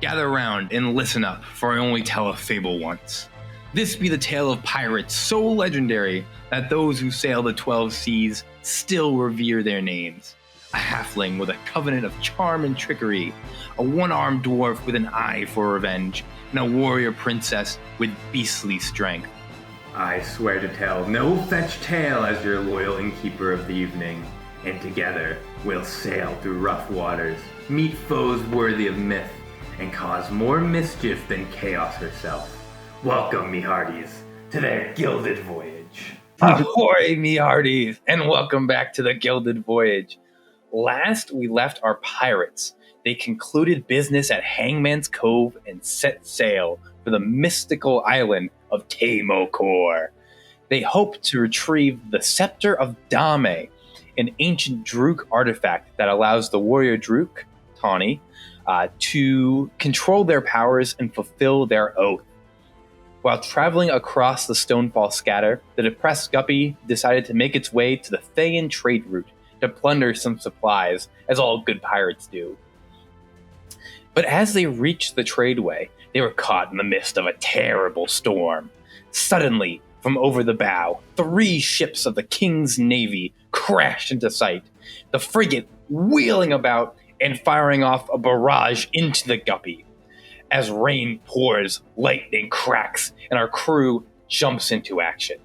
Gather round and listen up, for I only tell a fable once. This be the tale of pirates so legendary that those who sail the 12 seas still revere their names. A halfling with a covenant of charm and trickery, a one-armed dwarf with an eye for revenge, and a warrior princess with beastly strength. I swear to tell no fetch tale as your loyal innkeeper of the evening, and together we'll sail through rough waters, meet foes worthy of myth, and cause more mischief than chaos herself. Welcome, me hearties, to their Gilded Voyage. Ahoy, me hearties, and welcome back to the Gilded Voyage. Last we left our pirates. They concluded business at Hangman's Cove and set sail for the mystical island of Tamokor. They hoped to retrieve the Scepter of Dame, an ancient Drook artifact that allows the warrior Drook, Tawny, to control their powers and fulfill their oath. While traveling across the Stonefall Scatter, the Depressed Guppy decided to make its way to the Thayan trade route to plunder some supplies, as all good pirates do. But as they reached the tradeway, they were caught in the midst of a terrible storm. Suddenly, from over the bow, 3 ships of the King's Navy crashed into sight, the frigate wheeling about and firing off a barrage into the Guppy. As rain pours, lightning cracks, and our crew jumps into action.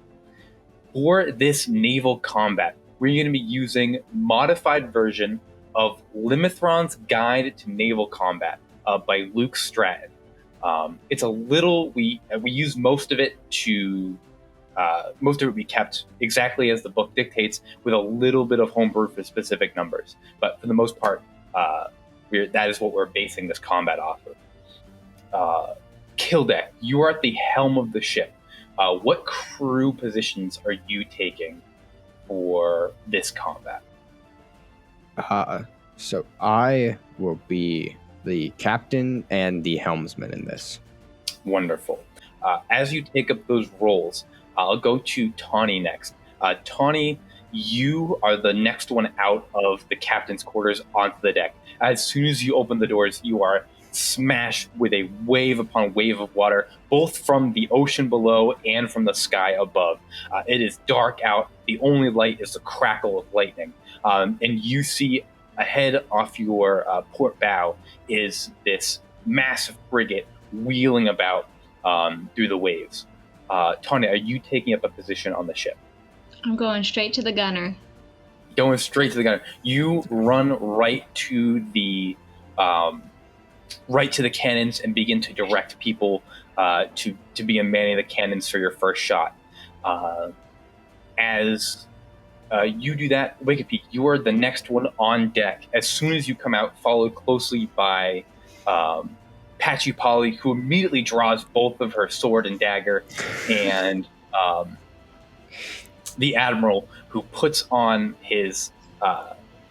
For this naval combat, we're going to be using modified version of Limithron's Guide to Naval Combat by Luke Stratton. It's a little, we use most of it we kept exactly as the book dictates, with a little bit of homebrew for specific numbers. But for the most part, that is what we're basing this combat off of. Kildek, you are at the helm of the ship. What crew positions are you taking for this combat? So I will be the captain and the helmsman in this. Wonderful. As you take up those roles, I'll go to Tawny next. Tawny, you are the next one out of the captain's quarters onto the deck. As soon as you open the doors, you are smashed with a wave upon wave of water, both from the ocean below and from the sky above. It is dark out. The only light is the crackle of lightning. And you see ahead off your port bow is this massive frigate wheeling about through the waves. Tanya, are you taking up a position on the ship? I'm going straight to the gunner. Going straight to the gunner. You run right to the cannons and begin to direct people to be manning the cannons for your first shot. As you do that, Wikipedia, you are the next one on deck. As soon as you come out, followed closely by Patchy Polly, who immediately draws both of her sword and dagger, and the Admiral, who puts on his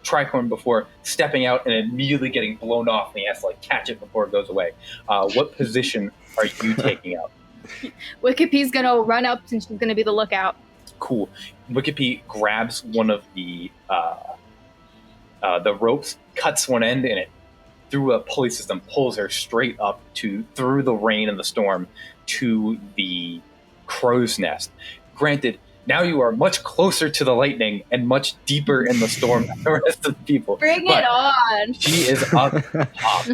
tricorn before stepping out and immediately getting blown off, and he has to catch it before it goes away. What position are you taking up? Wikipedia's gonna run up and she's gonna be the lookout. Cool. Wikipedia grabs one of the ropes, cuts one end, and it, through a pulley system, pulls her straight up through the rain and the storm to the crow's nest. Granted, now you are much closer to the lightning and much deeper in the storm than the rest of the people. Bring it on! She is up top.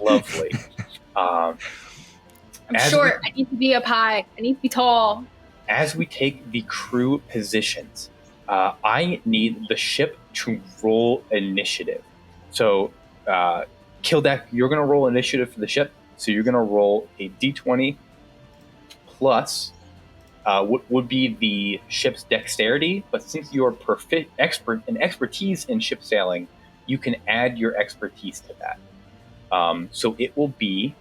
Lovely. I'm short. I need to be up high. I need to be tall. As we take the crew positions, I need the ship to roll initiative. So, Kildek, you're going to roll initiative for the ship. So you're going to roll a d20 plus what would be the ship's dexterity. But since you're expertise in ship sailing, you can add your expertise to that. So it will be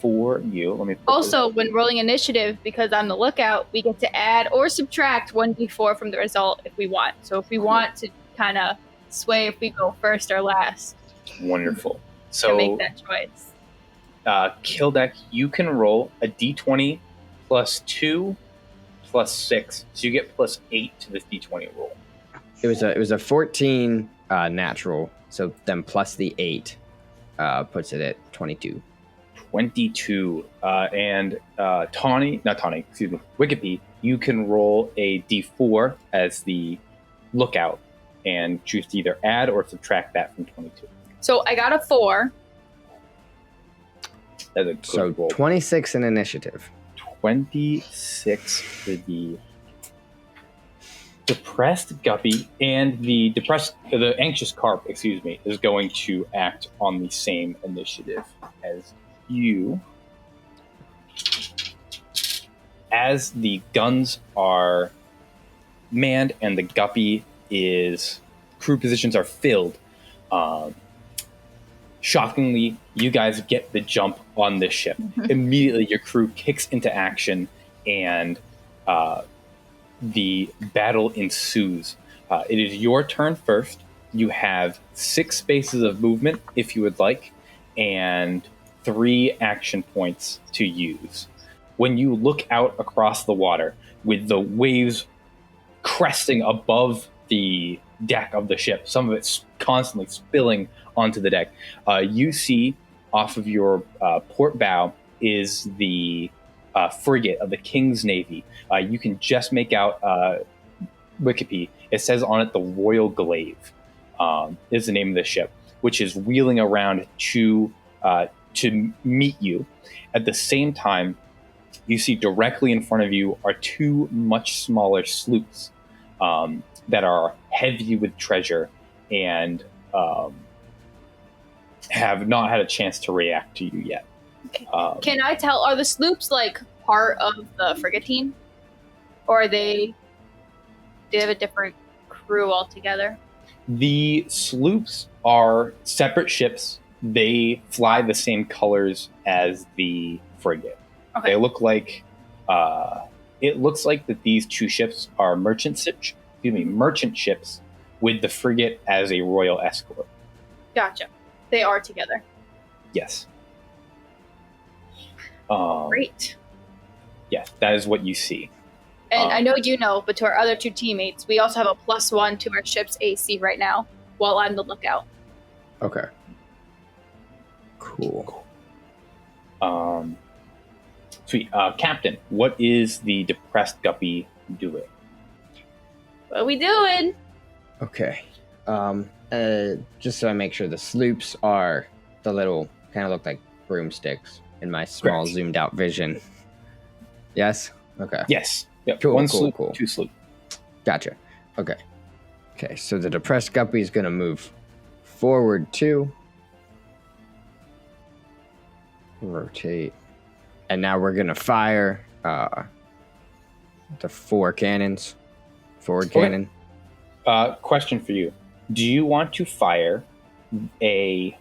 for you. Let me also, when rolling initiative, because I'm the lookout, we get to add or subtract 1d4 from the result if we want. So if we want to kind of sway if we go first or last. Wonderful. So make that choice. Kildek, you can roll a d20 plus 2 plus 6. So you get plus 8 to this d20 roll. It was a 14 natural, so then plus the 8. puts it at 22. 22. Wickedy, you can roll a d4 as the lookout and choose to either add or subtract that from 22. So I got a 4. That's a good So roll. 26 in initiative. 26 for the Depressed Guppy, and the Anxious Carp, is going to act on the same initiative as you. As the guns are manned and the Guppy crew positions are filled, shockingly, you guys get the jump on this ship. Immediately, your crew kicks into action, and the battle ensues. It is your turn first. You have 6 spaces of movement, if you would like, and 3 action points to use. When you look out across the water, with the waves cresting above the deck of the ship, some of it constantly spilling onto the deck, you see off of your port bow is the frigate of the King's Navy. You can just make out Wikipedia. It says on it the Royal Glaive is the name of the ship, which is wheeling around to meet you. At the same time, you see directly in front of you are 2 much smaller sloops that are heavy with treasure and have not had a chance to react to you yet. Okay. Can I tell, are the sloops like part of the frigantine? Or do they have a different crew altogether? The sloops are separate ships. They fly the same colors as the frigate. Okay. They look like it looks like that these 2 ships are merchant ships with the frigate as a royal escort. Gotcha. They are together. Yes. Great. Yes, that is what you see. And I know you know, but to our other 2 teammates, we also have a +1 to our ship's AC right now while I'm the lookout. Okay. Cool. Sweet. Captain, what is the Depressed Guppy doing? What are we doing? Okay. Just so I make sure, the sloops are the little, kind of look like broomsticks in my small Correct. zoomed out vision. Yes? Okay. Yes. Yep. Cool, 1 cool, sloop, cool. 2 sloop. Gotcha. Okay. Okay, so the Depressed Guppy is going to move forward 2. Rotate. And now we're going to fire the 4 cannons. Forward Okay. cannon. Question for you. Do you want to fire a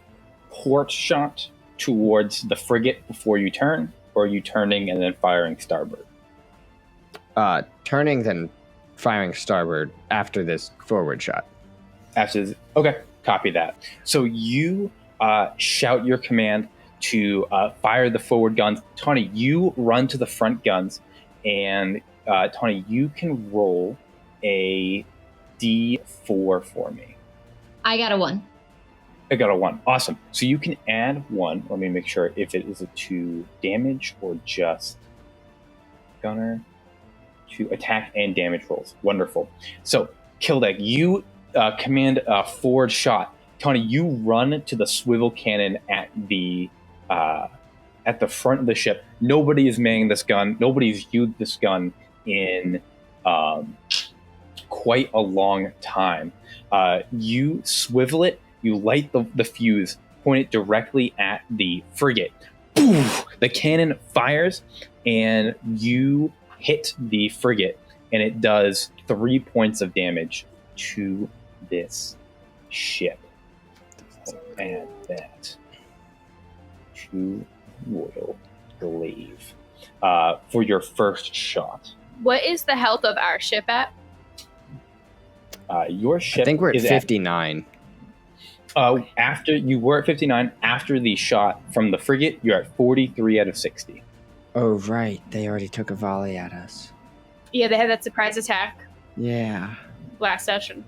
port shot towards the frigate before you turn, or are you turning and then firing starboard? Turning, then firing starboard after this forward shot. Okay, copy that. So you shout your command to fire the forward guns. Tawny, you run to the front guns, and Tawny, you can roll a D4 for me. I got a 1. I got a 1. Awesome. So you can add 1. Let me make sure if it is a 2 damage or just gunner. 2 attack and damage rolls. Wonderful. So, Kildek, you command a forward shot. Tony, you run to the swivel cannon at the front of the ship. Nobody is manning this gun. Nobody's used this gun in quite a long time. You swivel it. You light the fuse. Point it directly at the frigate. Boom! The cannon fires, and you hit the frigate, and it does 3 points of damage to this ship. And that to Royal Glaive for your first shot. What is the health of our ship at? Your ship. I think we're at is 59. After you were at 59, after the shot from the frigate, you're at 43 out of 60. Oh, right. They already took a volley at us. Yeah, they had that surprise attack Yeah. last session.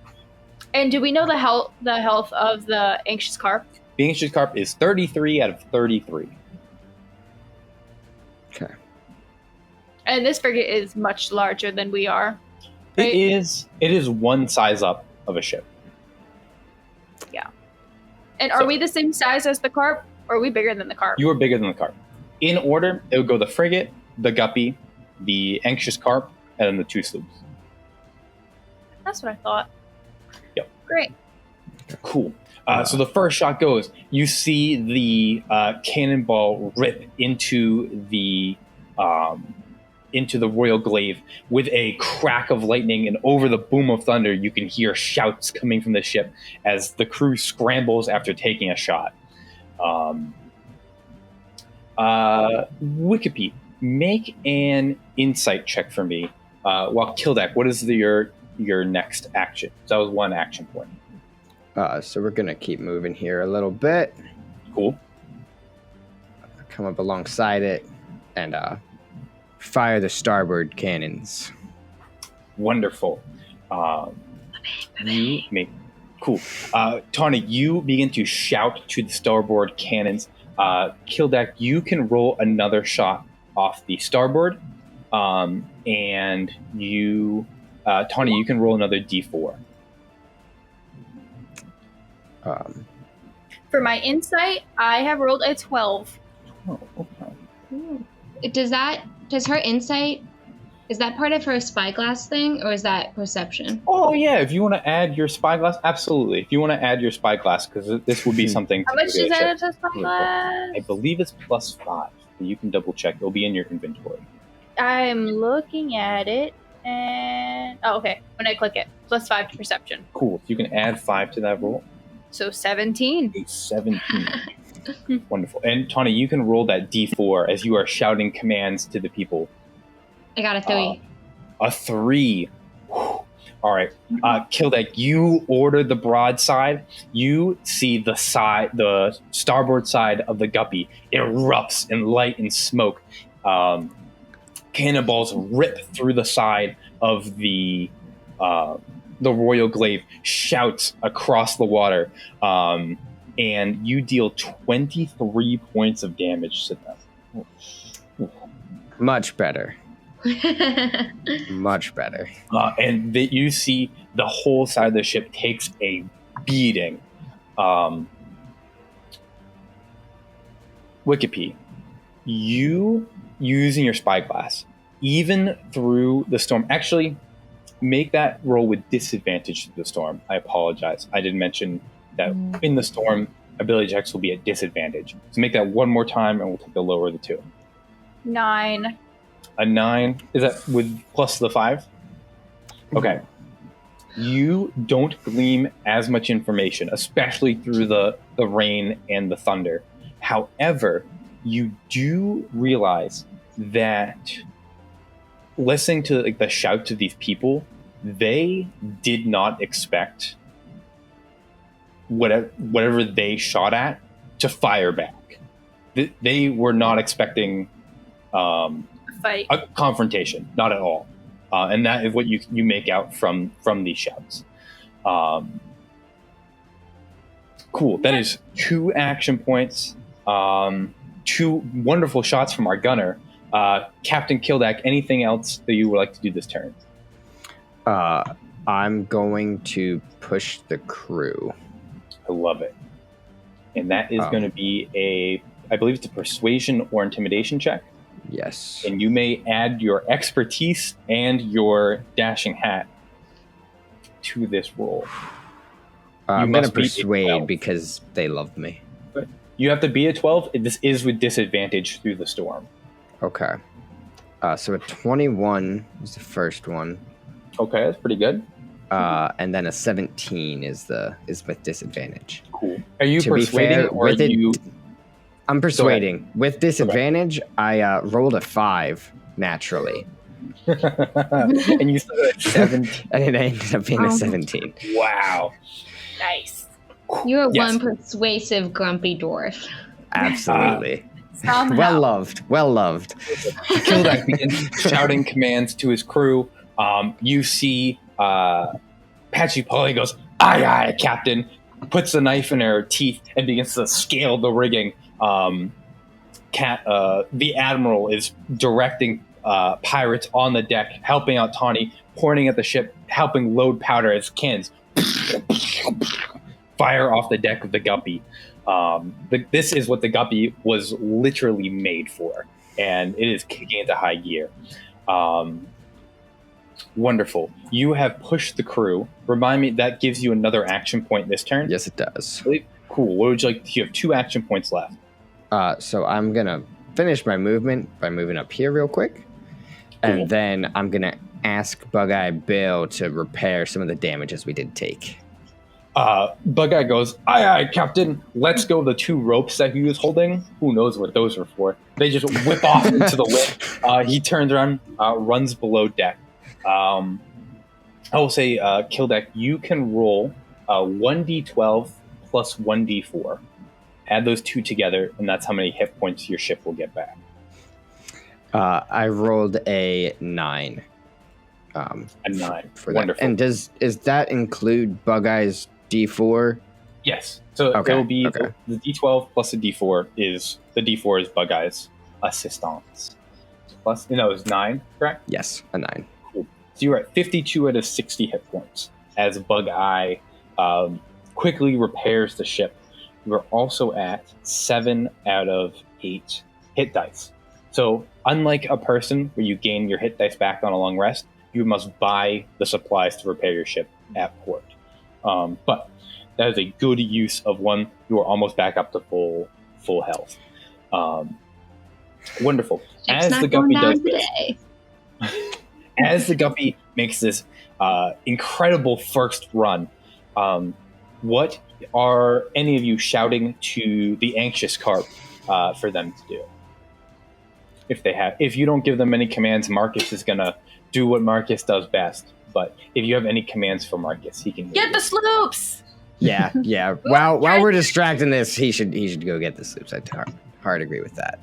And do we know the health of the Anxious Carp? The Anxious Carp is 33 out of 33. Okay. And this frigate is much larger than we are. Right? It is one size up of a ship. And are we the same size as the Carp, or are we bigger than the Carp? You are bigger than the Carp. In order, it would go the frigate, the Guppy, the Anxious Carp, and then the 2 sloops. That's what I thought. Yep. Great. Cool. So the first shot goes. You see the cannonball rip into the royal glaive with a crack of lightning, and over the boom of thunder, you can hear shouts coming from the ship as the crew scrambles after taking a shot. Wikipedia, make an insight check for me. While Kildak, what is your next action? So that was 1 action point. So we're gonna keep moving here a little bit. Cool. Come up alongside it and fire the starboard cannons. Wonderful. You make cool. Tawny, you begin to shout to the starboard cannons. Kildak, you can roll another shot off the starboard, and you, Tawny, you can roll another D4. For my insight, I have rolled a 12. Oh, okay. Does her insight, is that part of her spyglass thing, or is that perception? Oh yeah, if you want to add your spyglass, absolutely. If you want to add your spyglass, because this would be something. How much is that to spyglass? I believe it's +5. But you can double check. It'll be in your inventory. I'm looking at it, and okay. When I click it, +5 to perception. Cool. You can add 5 to that roll. So 17. A 17. Wonderful. And Tawny, you can roll that D4 as you are shouting commands to the people. I got a 3. A 3. Whew. All right. Kildak, you order the broadside. You see the starboard side of the Guppy erupts in light and smoke. Cannonballs rip through the side of the royal glaive, shouts across the water, and you deal 23 points of damage to them. Much better. Much better. And you see the whole side of the ship takes a beating. Wikipedia, you using your spyglass, even through the storm. Actually, make that roll with disadvantage to the storm. I apologize. I did mention that in the storm, ability checks will be at disadvantage. So make that one more time, and we'll take the lower of the 2. 9. A 9. Is that with plus the 5? Okay. You don't glean as much information, especially through the rain and the thunder. However, you do realize that listening to the shouts of these people, they did not expect whatever they shot at to fire back. They were not expecting Fight. a confrontation, not at all. And that is what you make out from these shouts. Cool. That is 2 action points. 2 wonderful shots from our gunner. Captain Kildak, anything else that you would like to do this turn? I'm going to push the crew. I love it. And that is going to be I believe it's a persuasion or intimidation check. Yes. And you may add your expertise and your dashing hat to this roll. I'm going to persuade because they love me. You have to be a 12. This is with disadvantage through the storm. Okay. So a 21 is the first one. Okay, that's pretty good. And then a 17 is with disadvantage. Cool. Are you persuading or are you... I'm persuading. With disadvantage, I rolled a 5 naturally. And you still got a 17. And it ended up being a 17. Wow. Nice. You're Yes. one persuasive grumpy dwarf. Absolutely. Somehow. Well loved. Well loved. Kildak begins shouting commands to his crew. You see Patchy Polly goes, aye, aye, Captain. puts the knife in her teeth and begins to scale the rigging. The admiral is directing pirates on the deck, helping out Tawny, pointing at the ship, helping load powder as cannons fire off the deck of the Guppy. This is what the Guppy was literally made for, and it is kicking into high gear. Wonderful. You have pushed the crew. Remind me, that gives you another action point this turn? Yes, it does. Cool. What would you like? You have 2 action points left. So I'm going to finish my movement by moving up here real quick. Cool. And then I'm going to ask Bug-Eye Bill to repair some of the damages we did take. Bug-Eye goes, aye, Captain. Let's go. The 2 ropes that he was holding. Who knows what those were for? They just whip off into the wind. He turns around, runs below deck. I will say, Kildek, you can roll 1d12 plus 1d4. Add those 2 together, and that's how many hit points your ship will get back. I rolled a 9. A 9. For Wonderful. that. And does that include Bug-Eye's D4? Yes. So Okay, it will be okay. the d12 plus the d4 is Bug-Eye's assistance. Plus, no, it was 9, correct? Yes, a 9. So you're at 52 out of 60 hit points as Bug-Eye quickly repairs the ship. You're also at 7 out of 8 hit dice. So unlike a person where you gain your hit dice back on a long rest, you must buy the supplies to repair your ship at port. But that is a good use of one. You are almost back up to full health. Wonderful. Ship's As not the going Guppy down does this, today. as the Guppy makes this incredible first run, what are any of you shouting to the anxious carp for them to do? If you don't give them any commands, Marcus is gonna do what Marcus does best. But if you have any commands for Marcus, he can Get the sloops! Yeah. While we're distracting this, he should go get the sloops. I hard agree with that.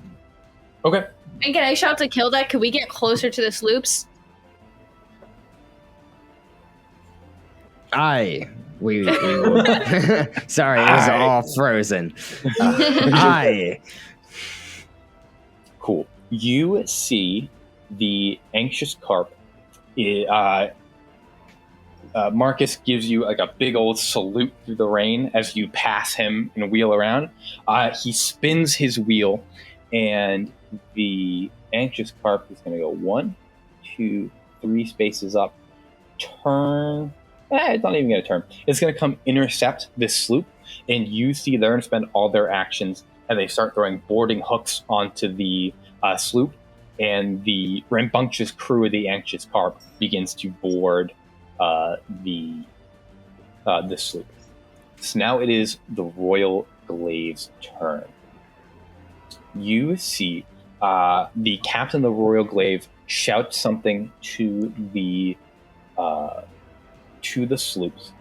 Okay. And can I shout to Kildek? Can we get closer to the sloops? Aye. We will. Sorry, it was all frozen. Aye. Cool. You see the anxious carp. Marcus gives you like a big old salute through the rain as you pass him and wheel around. He spins his wheel, and the anxious carp is going to go 1, 2, 3 spaces up. Turn. It's not even going to turn. It's going to come intercept this sloop, and you see they're going to spend all their actions, and they start throwing boarding hooks onto the sloop, and the rambunctious crew of the anxious carp begins to board the sloop. So now it is the Royal Glave's turn. You see the captain of the Royal Glaive shout something to the sloops.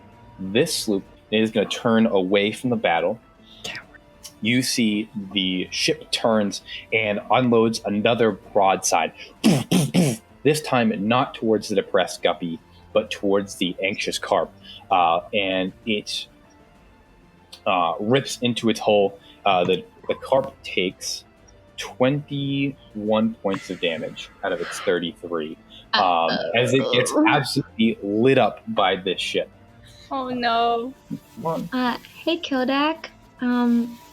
This sloop is going to turn away from the battle. You see the ship turns and unloads another broadside. This time not towards the Depressed Guppy, but towards the anxious carp. And it rips into its hull. The carp takes 21 points of damage out of its 33. As it gets absolutely lit up by this ship. Oh no. Hey Kildek,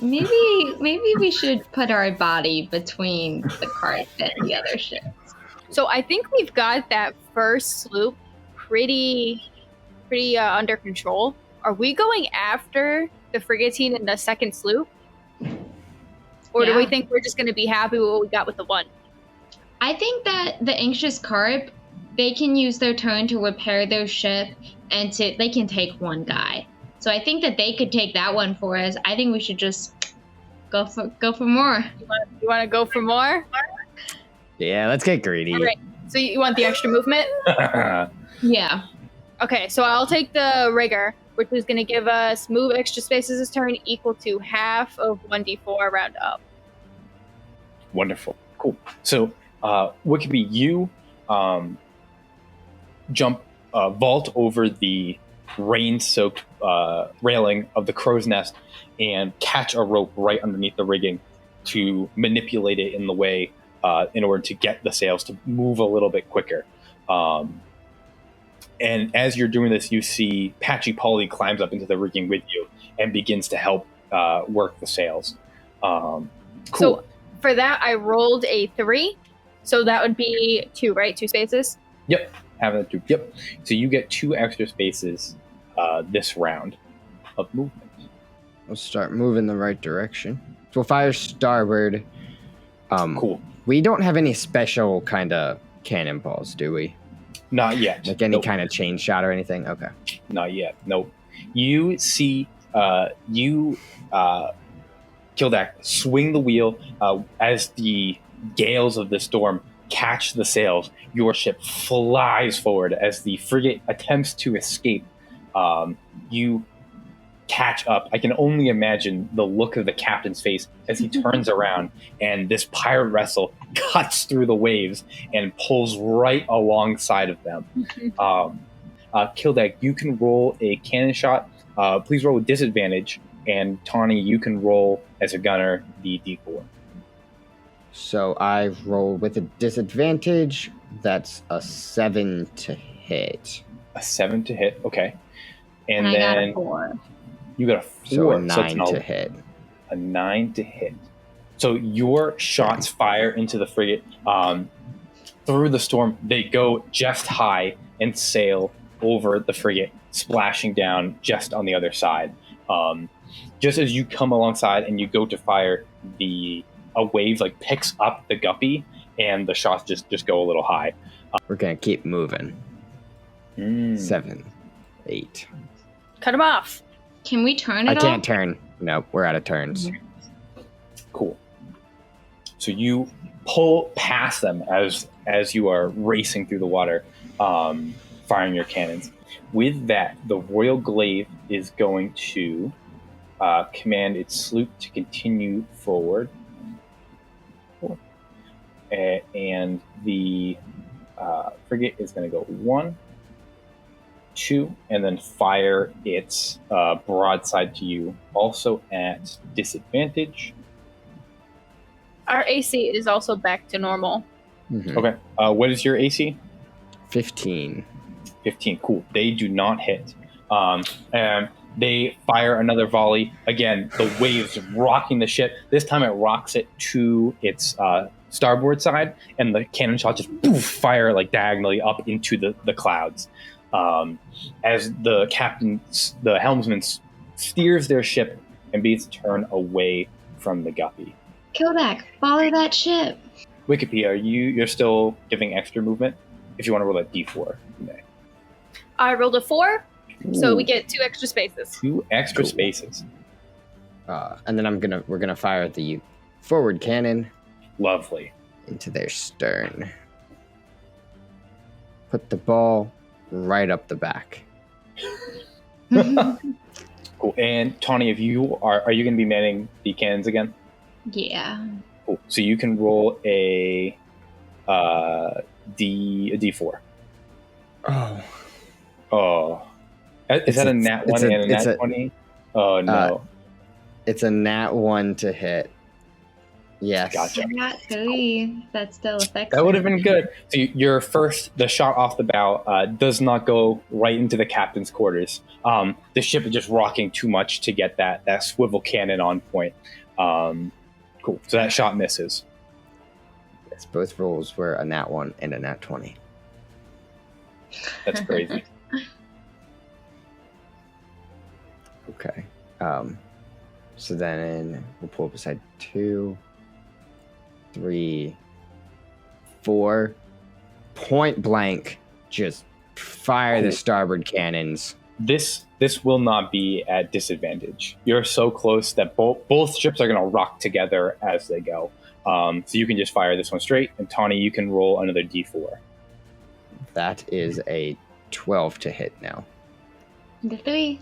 maybe we should put our body between the cart and the other ship. So I think we've got that first sloop pretty under control. Are we going after the frigatine and the second sloop? Or do we think we're just going to be happy with what we got with the one? I think that the anxious carp, they can use their turn to repair their ship, and they can take one guy. So I think that they could take that one for us. I think we should just go for more. You want to go for more? Yeah, let's get greedy. All right. So you want the extra movement? Yeah. Okay, so I'll take the rigger, which is going to give us move extra spaces this turn equal to half of 1d4 round up. Wonderful. Cool. So what could be you jump, vault over the rain-soaked railing of the crow's nest and catch a rope right underneath the rigging to manipulate it in the way in order to get the sails to move a little bit quicker. And as you're doing this, you see Patchy Polly climbs up into the rigging with you and begins to help work the sails. Cool. So for that, I rolled a 3. So that would be 2, right? 2 spaces? Yep. Having a 2. Yep. So you get 2 extra spaces this round of movement. We'll start moving the right direction. So we'll fire starboard. Cool. We don't have any special kind of cannonballs, do we? Not yet. Like any kind of chain shot or anything? Okay. Not yet. Nope. You see, Kildak swing the wheel as the gales of the storm catch the sails. Your ship flies forward as the frigate attempts to escape. You catch up. I can only imagine the look of the captain's face as he turns around and this pirate vessel cuts through the waves and pulls right alongside of them. Kildak, you can roll a cannon shot. Please roll with disadvantage. And Tawny, you can roll as a gunner the D4. So I roll with a disadvantage. That's a 7 to hit. A 7 to hit, okay. And I then got a 4. you got a 4. So a it's 9 to hit. A 9 to hit. So your shots fire into the frigate. Through the storm, they go just high and sail over the frigate, splashing down just on the other side. Just as you come alongside and you go to fire, a wave like picks up the guppy, and the shots just go a little high. We're gonna keep moving. 7, 8. Cut him off. Can we turn I it can't off? turn. Nope, we're out of turns. Cool. So you pull past them as you are racing through the water, firing your cannons. With that, the Royal Glaive is going to command its sloop to continue forward. And the frigate is going to go 1, 2, and then fire its broadside to you, also at disadvantage. Our AC is also back to normal. Mhm. Okay. What is your AC? 15. 15. Cool. They do not hit. And they fire another volley. Again, the waves rocking the ship. This time it rocks it to its starboard side, and the cannon shot just poof, fire like diagonally up into the clouds. As the helmsman steers their ship and begins to turn away from the guppy. Kildak, follow that ship. Wikipedia, you're still giving extra movement? If you want to roll a D4, you may. I rolled a 4, so we Ooh. get 2 extra spaces. 2 extra Cool. spaces. And then we're gonna fire the forward cannon Lovely. into their stern. Put the ball right up the back. Cool. And Tawny, if you are you going to be manning the cannons again? Yeah. Cool. So you can roll a D4. Oh. Oh, is that a nat 1 and a nat 20? Oh no. It's a nat 1 to hit. Yes. Gotcha. I got 3. That still affects That would me. have been good. So the shot off the bow does not go right into the captain's quarters. The ship is just rocking too much to get that swivel cannon on point. Cool. So that shot misses. Yes, both rolls were a nat 1 and a nat 20. That's crazy. Okay. So then we'll pull up beside 2, 3, 4. Point blank, just fire the Cool. starboard cannons. This will not be at disadvantage. You're so close that both ships are going to rock together as they go. So you can just fire this one straight, and Tawny, you can roll another D4. That is a 12 to hit now. The 3.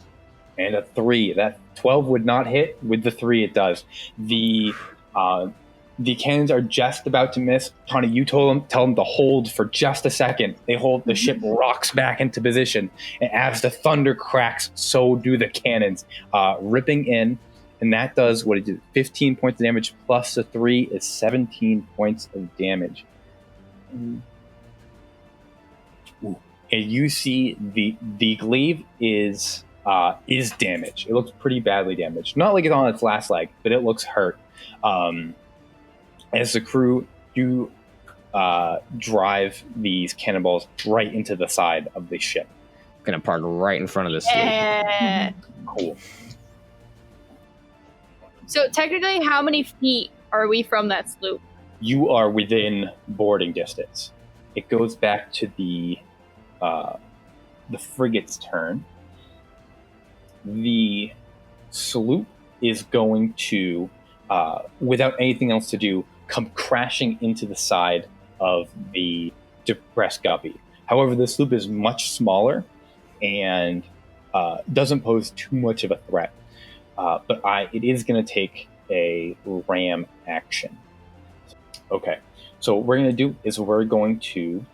And a 3. That 12 would not hit. With the 3, it does. The The cannons are just about to miss. Tawny, you tell them to hold for just a second. They hold. The ship rocks back into position, and as the thunder cracks, so do the cannons, ripping in, and that does what it did. 15 points of damage plus the 3 is 17 points of damage. Ooh. And you see the glaive is damaged. It looks pretty badly damaged. Not like it's on its last leg, but it looks hurt. As the crew do drive these cannonballs right into the side of the ship. Gonna park right in front of the sloop. Yeah. Cool. So technically, how many feet are we from that sloop? You are within boarding distance. It goes back to the frigate's turn. The sloop is going to, without anything else to do, come crashing into the side of the Depressed Guppy. However, the sloop is much smaller and doesn't pose too much of a threat. But it is going to take a ram action. Okay, so what we're going to do is we're going to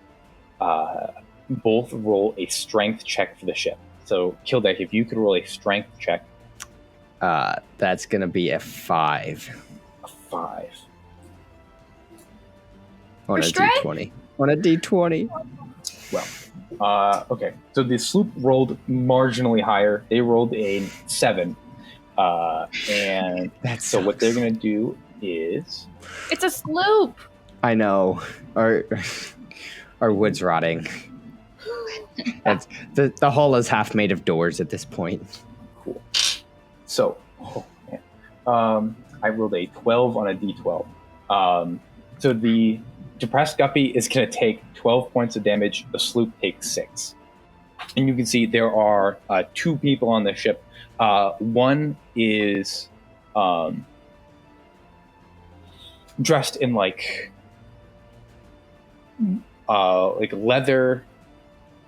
both roll a strength check for the ship. So, Kildek, if you could roll a strength check. That's gonna be a 5. A 5. On a strength? D20. On a D20. Well, okay. So the sloop rolled marginally higher. They rolled a 7. And That so what they're going to do is... It's a sloop. I know. Our wood's rotting. That's, the hull is half made of doors at this point. Cool. So, I rolled a 12 on a D12. So the Depressed Guppy is going to take 12 points of damage. The sloop takes 6. And you can see there are 2 people on the ship. One is dressed in like leather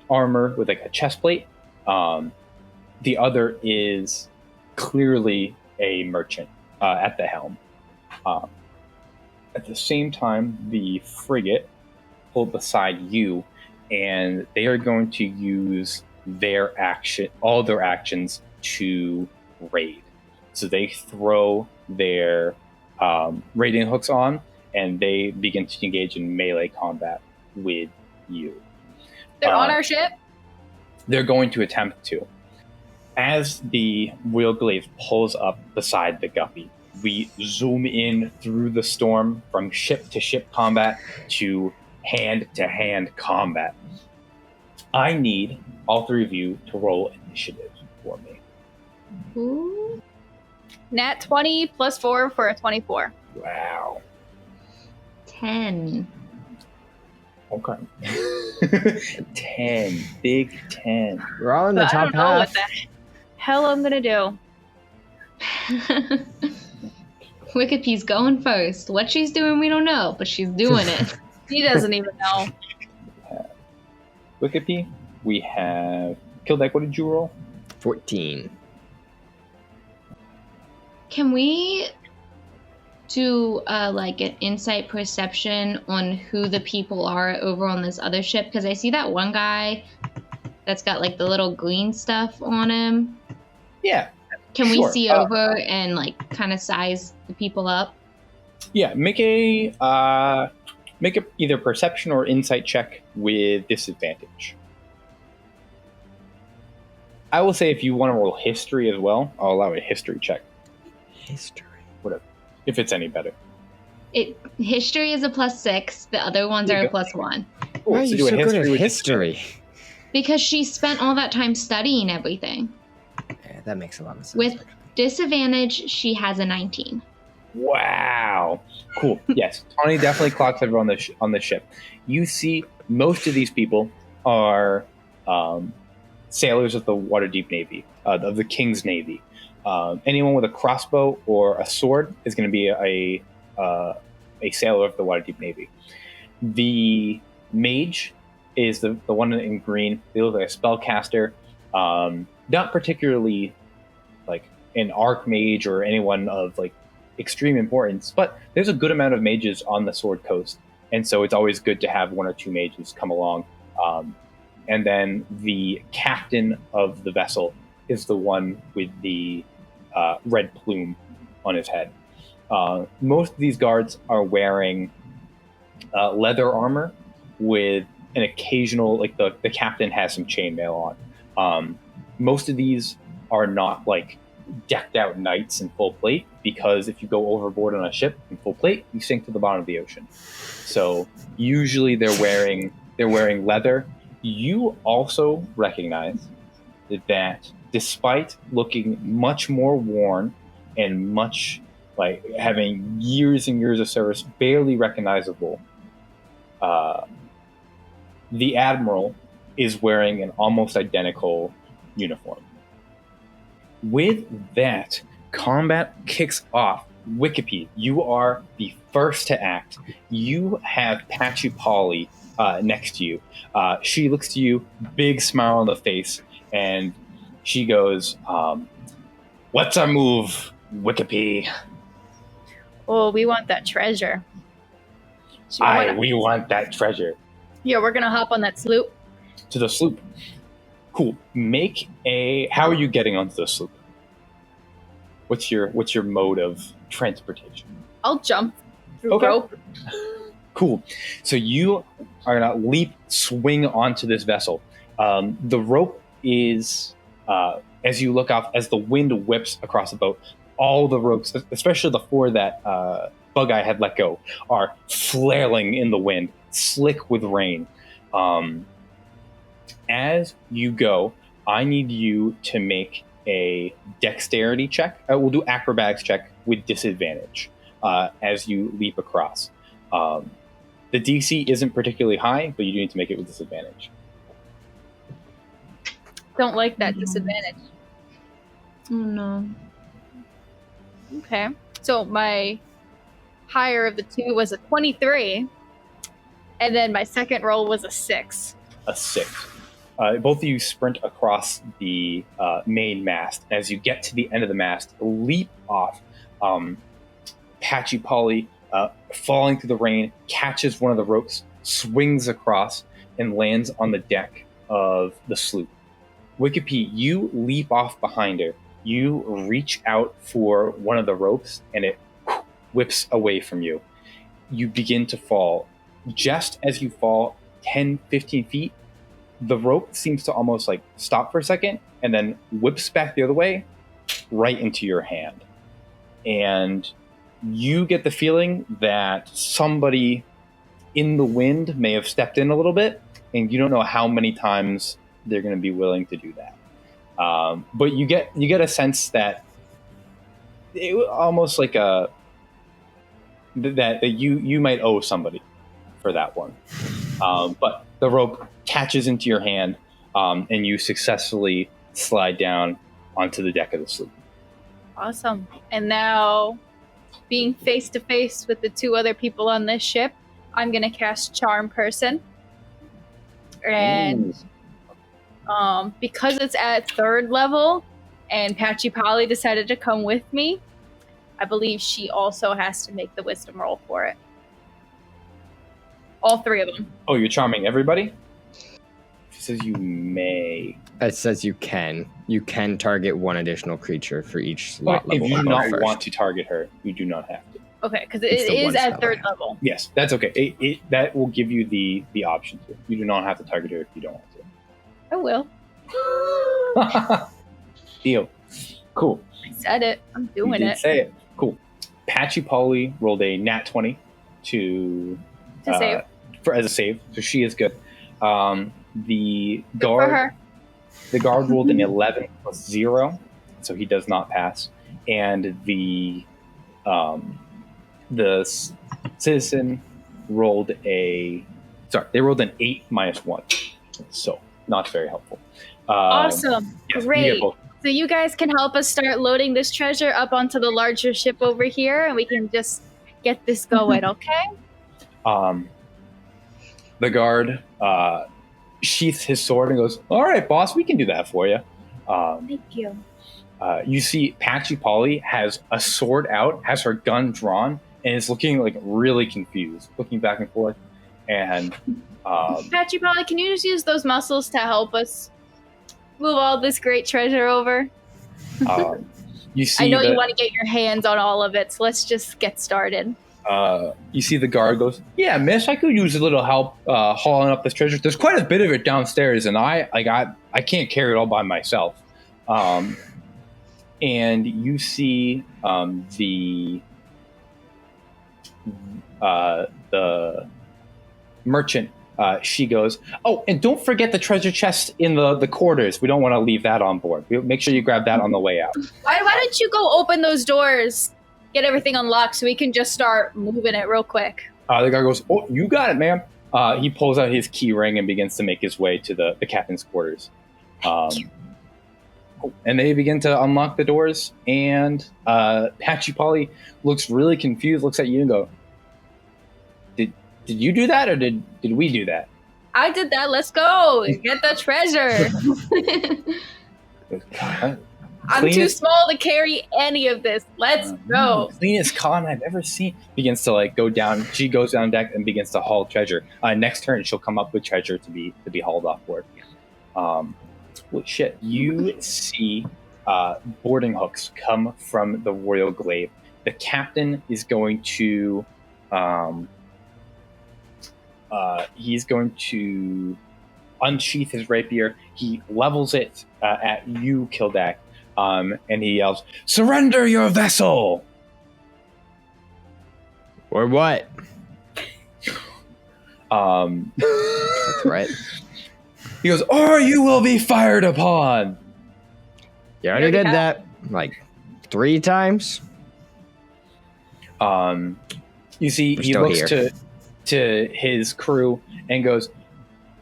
armor with like a chest plate. The other is clearly a merchant at the helm. At the same time, the frigate pulled beside you, and they are going to use all their actions to raid. So they throw their raiding hooks on, and they begin to engage in melee combat with you. They're on our ship? They're going to attempt to. As the wheel glaive pulls up beside the Guppy, we zoom in through the storm from ship to ship combat to hand combat. I need all 3 of you to roll initiative for me. Ooh. Nat 20 plus 4 for a 24. Wow. 10. Okay. 10. Big 10. We're all in the But I top don't know what half. the hell I'm gonna do. Wickedpea's going first. What she's doing, we don't know, but she's doing it. He doesn't even know. Wikipedia, we have... Kildek, what did you roll? 14. Can we do like an insight perception on who the people are over on this other ship? Because I see that one guy that's got like the little green stuff on him. Yeah. Can we Sure. see over and like kind of size the people up? Yeah, make a either perception or insight check with disadvantage. I will say if you want to roll history as well, I'll allow a history check. History. Whatever. If it's any better. History is a +6. The other ones There are you a go. +1. Cool. Why are So you do a so good at with history? Because she spent all that time studying everything. Yeah, that makes a lot of sense. With disadvantage, she has a 19. Wow. Cool. Yes. Tawny definitely clocks everyone on the ship. You see most of these people are sailors of the Waterdeep Navy, of the King's Navy. Anyone with a crossbow or a sword is going to be a sailor of the Waterdeep Navy. The mage is the one in green. They look like a spellcaster. Not particularly like an archmage or anyone of like extreme importance, but there's a good amount of mages on the Sword Coast, and so it's always good to have one or two mages come along. And then the captain of the vessel is the one with the red plume on his head. Most of these guards are wearing leather armor with an occasional, like the captain has some chainmail on. Most of these are not like decked out knights in full plate, because if you go overboard on a ship in full plate, you sink to the bottom of the ocean. So usually they're wearing leather. You also recognize that despite looking much more worn and much like having years and years of service, barely recognizable, the admiral is wearing an almost identical uniform. With that, combat kicks off. Wikipedia, you are the first to act. You have Patchy Polly next to you. She looks to you, big smile on the face, and she goes, "What's our move, Wikipedia?" Oh, we want that treasure. We want that treasure. Yeah, we're gonna hop on that sloop. To the sloop. Cool. How are you getting onto the sloop? What's your mode of transportation? I'll jump through rope. Cool. So you are gonna swing onto this vessel. The rope is, as you look off, as the wind whips across the boat, all the ropes, especially the four that Bug-Eye had let go, are flailing in the wind, slick with rain. As you go, I need you to make a dexterity check. We'll do acrobatics check with disadvantage as you leap across. The DC isn't particularly high, but you do need to make it with disadvantage. Don't like that disadvantage. Oh no. Okay. So my higher of the two was a 23, and then my second roll was a 6. A 6. Both of you sprint across the main mast. As you get to the end of the mast, leap off. Patchy Polly, falling through the rain, catches one of the ropes, swings across, and lands on the deck of the sloop. Wikipedia, you leap off behind her. You reach out for one of the ropes, and it whips away from you. You begin to fall. Just as you fall 10, 15 feet, the rope seems to almost like stop for a second and then whips back the other way right into your hand. And you get the feeling that somebody in the wind may have stepped in a little bit, and you don't know how many times they're going to be willing to do that. But you get a sense that it almost like that you might owe somebody for that one. But the rope catches into your hand, and you successfully slide down onto the deck of the sloop. Awesome. And now, being face to face with the two other people on this ship, I'm gonna cast Charm Person. And because it's at 3rd level, and Patchy Polly decided to come with me, I believe she also has to make the wisdom roll for it. All 3 of them. Oh, you're charming everybody? She says you may. It says you can. You can target one additional creature for each slot level. If you do not want to target her, you do not have to. Okay, because it is at 3rd level. Yes, that's okay. That will give you the option to. You do not have to target her if you don't want to. I will. Deal. Cool. I said it. I'm doing it. Say it. Cool. Patchy Polly rolled a nat 20 to save. As a save, so she is good. The Good for guard. her. The guard rolled an 11 plus 0, so he does not pass. And the citizen rolled they rolled an 8 minus 1, so not very helpful. Awesome. Yes, Great. So you guys can help us start loading this treasure up onto the larger ship over here, and we can just get this going, okay? The guard sheaths his sword and goes, "All right, boss, we can do that for you." Thank you. You see Patchy Polly has a sword out, has her gun drawn, and is looking like really confused, looking back and forth. And Patchy Polly, can you just use those muscles to help us move all this great treasure over? you see I know you want to get your hands on all of it, so let's just get started. You see the guard goes, "Yeah, miss, I could use a little help hauling up this treasure. There's quite a bit of it downstairs, and I can't carry it all by myself." And you see the merchant. She goes, "Oh, and don't forget the treasure chest in the quarters. We don't want to leave that on board. Make sure you grab that on the way out." Why don't you go open those doors, get everything unlocked, so we can just start moving it real quick? The guy goes, "Oh, you got it, ma'am." He pulls out his key ring and begins to make his way to the captain's quarters. And they begin to unlock the doors, and Patchy Polly looks really confused, looks at you and go, Did you do that, or did we do that? I did that. Let's go. Get the treasure. I'm too small to carry any of this. Let's go. Cleanest con I've ever seen. Begins to go down. She goes down deck and begins to haul treasure. Next turn, she'll come up with treasure to be hauled off board. Well, shit. You see boarding hooks come from the Royal Glaive. The captain is going to he's going to unsheath his rapier. He levels it at you, Kildak, and he yells, "Surrender your vessel!" Or what? That's right. He goes, "Or you will be fired upon." You already did that 3 times. You see, We're he still looks here. to his crew and goes,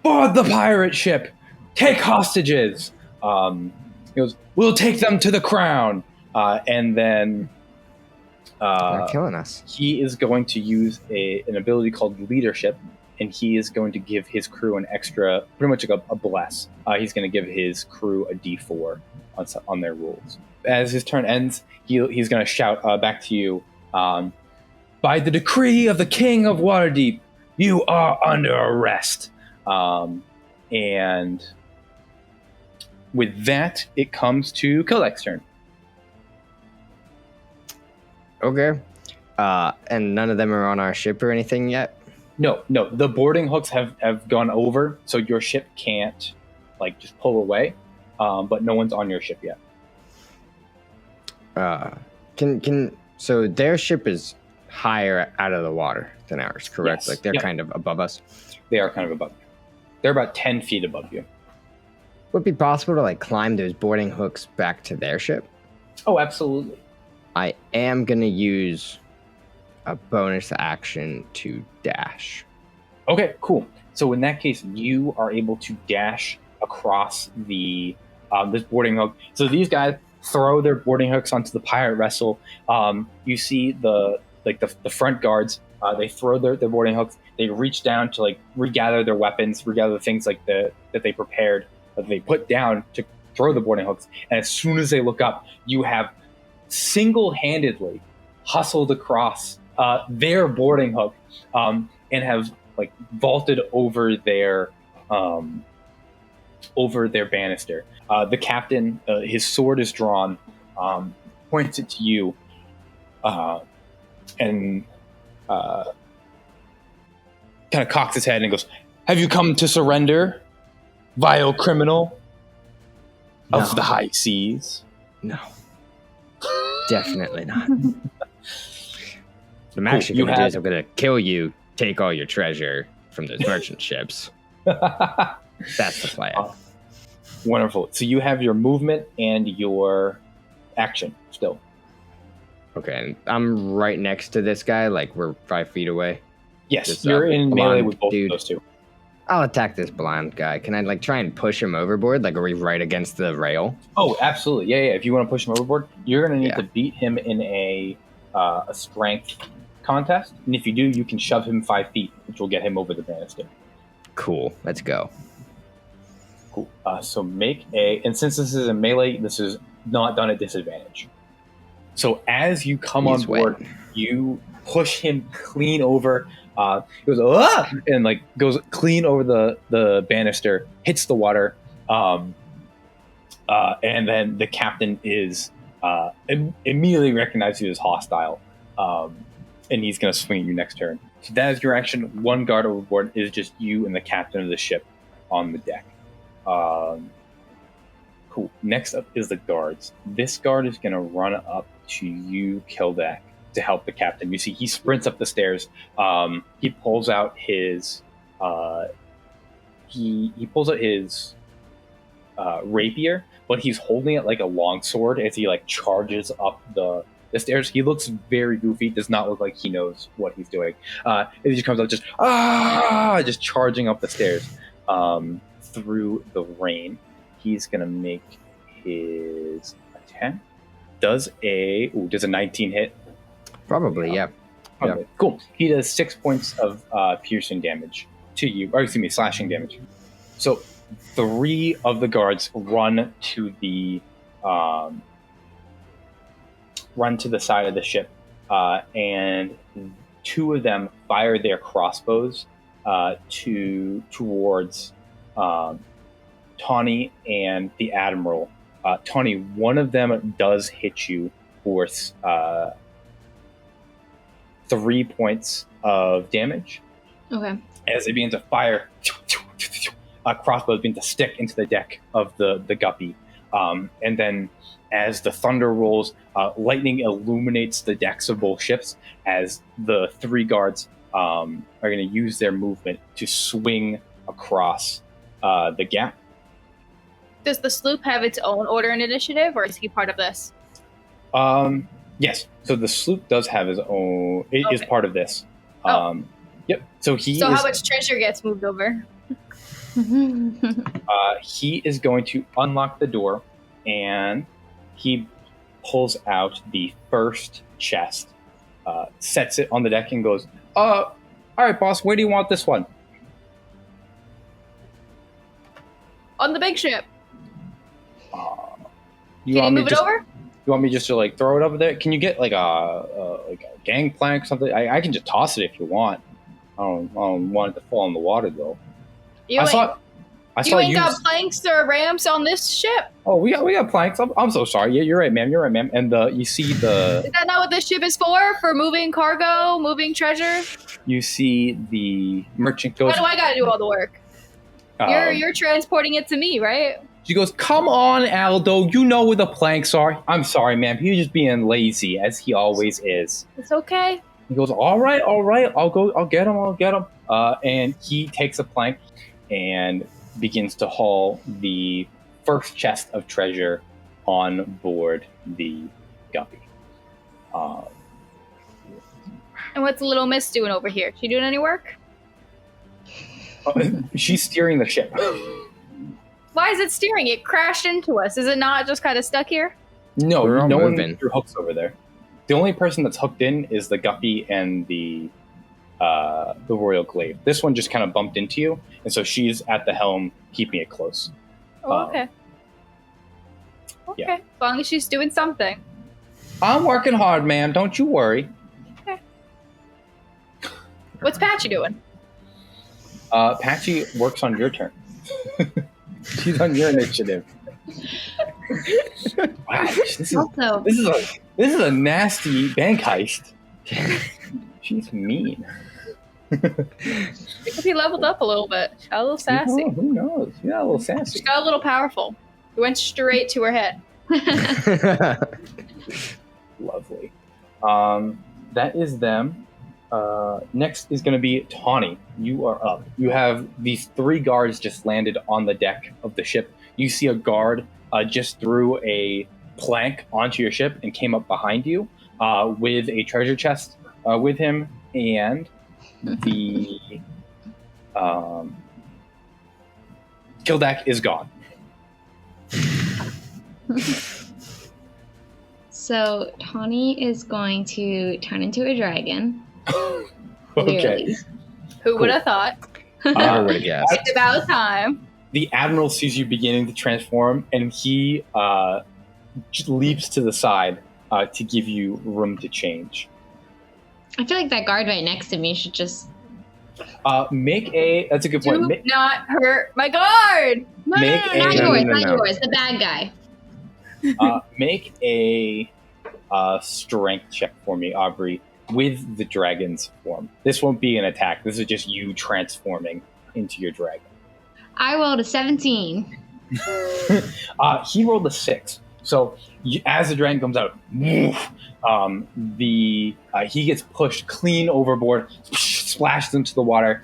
"Board the pirate ship, take hostages." He goes, "We'll take them to the crown," and then They're killing us. he is going to use an ability called leadership, and he is going to give his crew an extra, pretty much like a bless. He's going to give his crew a D4 on their rules. As his turn ends, he's going to shout back to you, "By the decree of the King of Waterdeep, you are under arrest." And with that, it comes to Kildak's turn. Okay. And none of them are on our ship or anything yet? No. The boarding hooks have gone over, so your ship can't just pull away. But no one's on your ship yet. So their ship is higher out of the water than ours, correct? Yes. They're Yep. kind of above us. They are kind of above you. They're about 10 feet above you. Would it be possible to climb those boarding hooks back to their ship? Oh, absolutely. I am going to use a bonus action to dash. Okay, cool. So in that case, you are able to dash across the this boarding hook. So these guys throw their boarding hooks onto the pirate vessel. You see the front guards. They throw their boarding hooks. They reach down to regather their weapons, regather the things that they prepared, that they put down to throw the boarding hooks. And as soon as they look up, you have single-handedly hustled across their boarding hook and have vaulted over their banister. The captain, his sword is drawn, points it to you, and kind of cocks his head and goes, "Have you come to surrender, vile criminal of the high seas?" No. Definitely not. What I'm actually Cool. going to do is I'm going to kill you, take all your treasure from those merchant ships. That's the plan. Wonderful. So you have your movement and your action still. Okay, and I'm right next to this guy, we're 5 feet away. Yes, This, you're in melee blonde with both dude. of those two. I'll attack this blonde guy. Can I try and push him overboard? Are we right against the rail? Oh, absolutely. Yeah. If you want to push him overboard, you're going to need Yeah. to beat him in a strength contest. And if you do, you can shove him 5 feet, which will get him over the banister. Cool. Let's go. Cool. So make a, and since this is a melee, this is not done at disadvantage. So as you come He's on board, you push him clean over. He goes ah! And like goes clean over the banister, hits the water, and then the captain is immediately recognizes you as hostile, and he's going to swing at you next turn. So that is your action. One guard overboard is just you and the captain of the ship on the deck. Cool. Next up is the guards. This guard is going to run up to you, Kildak, to help the captain. You see, he sprints up the stairs. He pulls out his rapier, but he's holding it like a longsword as he like charges up the stairs. He looks very goofy. Does not look like he knows what he's doing. He just comes up, just charging up the stairs through the rain. He's gonna make his attack. Does a 19 hit? Probably, yeah. Probably. Yeah. Cool. He does 6 points of piercing damage to you, or excuse me, slashing damage. So 3 of the guards run to the side of the ship, and 2 of them fire their crossbows towards Tawny and the Admiral. Tawny, one of them does hit you for 3 points of damage. Okay. As they begin to fire, crossbows begin to stick into the deck of the Guppy. And then as the thunder rolls, lightning illuminates the decks of both ships as the 3 guards are going to use their movement to swing across the gap. Does the sloop have its own order and initiative, or is he part of this? Yes. So the sloop does have his own. It is part of this. Yep. So how much treasure gets moved over? He is going to unlock the door, and he pulls out the first chest, sets it on the deck, and goes, all right, boss, where do you want this one? On the big ship. Can you move it over? You want me just to like throw it over there? Can you get like a gangplank or something? I can just toss it if you want. I don't want it to fall in the water though. You ain't got planks or ramps on this ship. Oh, we got planks. I'm so sorry. Yeah, you're right, ma'am. And you see the. Is that not what this ship is for? For moving cargo, moving treasure? You see the merchant goes. Why do I gotta do all the work? You're transporting it to me, right? She goes, "Come on, Aldo. You know where the planks are." I'm sorry, ma'am. He's just being lazy, as he always is. It's okay. He goes, all right. I'll get him. And he takes a plank and begins to haul the first chest of treasure on board the Guppy. And what's little miss doing over here? She doing any work? She's steering the ship. Why is it steering? It crashed into us. Is it not just kind of stuck here? No, We're all no one moving. threw hooks over there. The only person that's hooked in is the Guppy and the Royal Glaive. This one just kind of bumped into you, and so she's at the helm, keeping it close. Oh, okay. Okay, yeah. as long as she's doing something. I'm working hard, ma'am. Don't you worry. Okay. What's Patchy doing? Patchy works on your turn. She's on your initiative. Wow, this is a nasty bank heist. She's mean. Because he leveled up a little bit. She got a little sassy. Oh, who knows? She got a little sassy. She got a little powerful. It went straight to her head. Lovely. That is them. Next is going to be Tawny. You are up. You have these 3 guards just landed on the deck of the ship. You see a guard just threw a plank onto your ship and came up behind you with a treasure chest with him, and the Kildak is gone. So Tawny is going to turn into a dragon. Okay. Clearly. Who would have thought? Never would have guessed. It's about time. The Admiral sees you beginning to transform, and he just leaps to the side to give you room to change. I feel like that guard right next to me should just... That's a good point. Do not hurt my guard! Not yours, the bad guy. Make a strength check for me, Aubrey, with the dragon's form. This won't be an attack. This is just you transforming into your dragon. I rolled a 17. He rolled a 6. So as the dragon comes out, he gets pushed clean overboard, splashed into the water.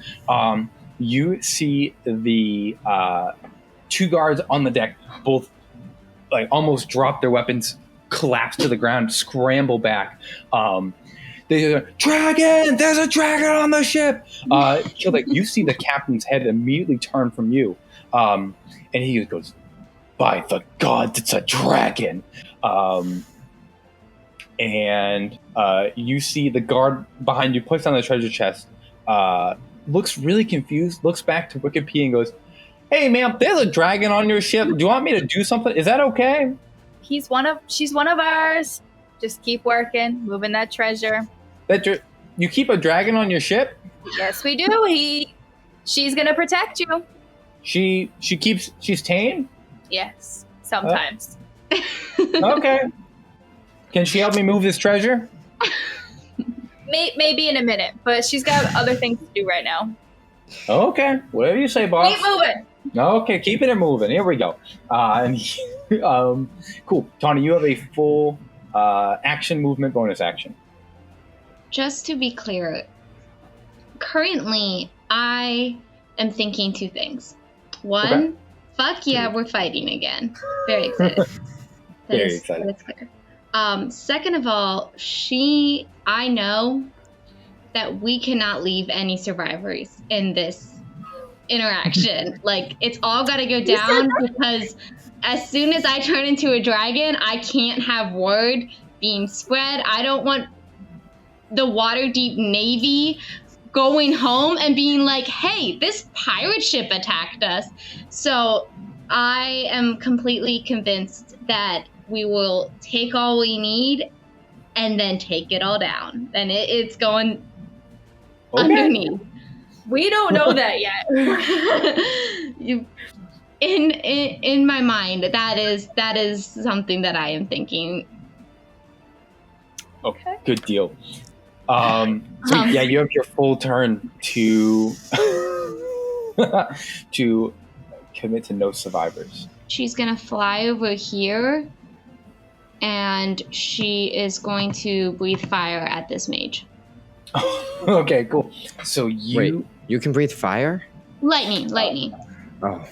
You see the 2 guards on the deck both like almost drop their weapons, collapse to the ground, scramble back. They go, "Dragon! There's a dragon on the ship!" Like you see the captain's head immediately turn from you, and he goes, "By the gods, it's a dragon!" And you see the guard behind you puts on the treasure chest, looks really confused, looks back to Wicked P and goes, "Hey, ma'am, there's a dragon on your ship. Do you want me to do something? Is that okay?" She's one of ours. Just keep working, moving that treasure. You keep a dragon on your ship? Yes, we do. She's gonna protect you. She's tame? Yes, sometimes. Okay. Can she help me move this treasure? Maybe in a minute, but she's got other things to do right now. Okay, whatever you say, boss. Keep moving. Okay, keeping it moving. Here we go. Cool. Tawny, you have a full action movement bonus action. Just to be clear, currently I am thinking 2 things. One, Okay. fuck yeah, we're fighting again. Very excited. Very excited. That's clear. Second of all, I know that we cannot leave any survivors in this interaction. Like, it's all got to go down because as soon as I turn into a dragon, I can't have word being spread. I don't want the Waterdeep Navy going home and being like, "Hey, this pirate ship attacked us." So I am completely convinced that we will take all we need and then take it all down. And it's going underneath. We don't know that yet. In my mind, that is something that I am thinking. Okay, good deal. Yeah, you have your full turn to to commit to no survivors. She's gonna fly over here, and she is going to breathe fire at this mage. Okay, cool. So Wait, you can breathe fire? Lightning. Oh.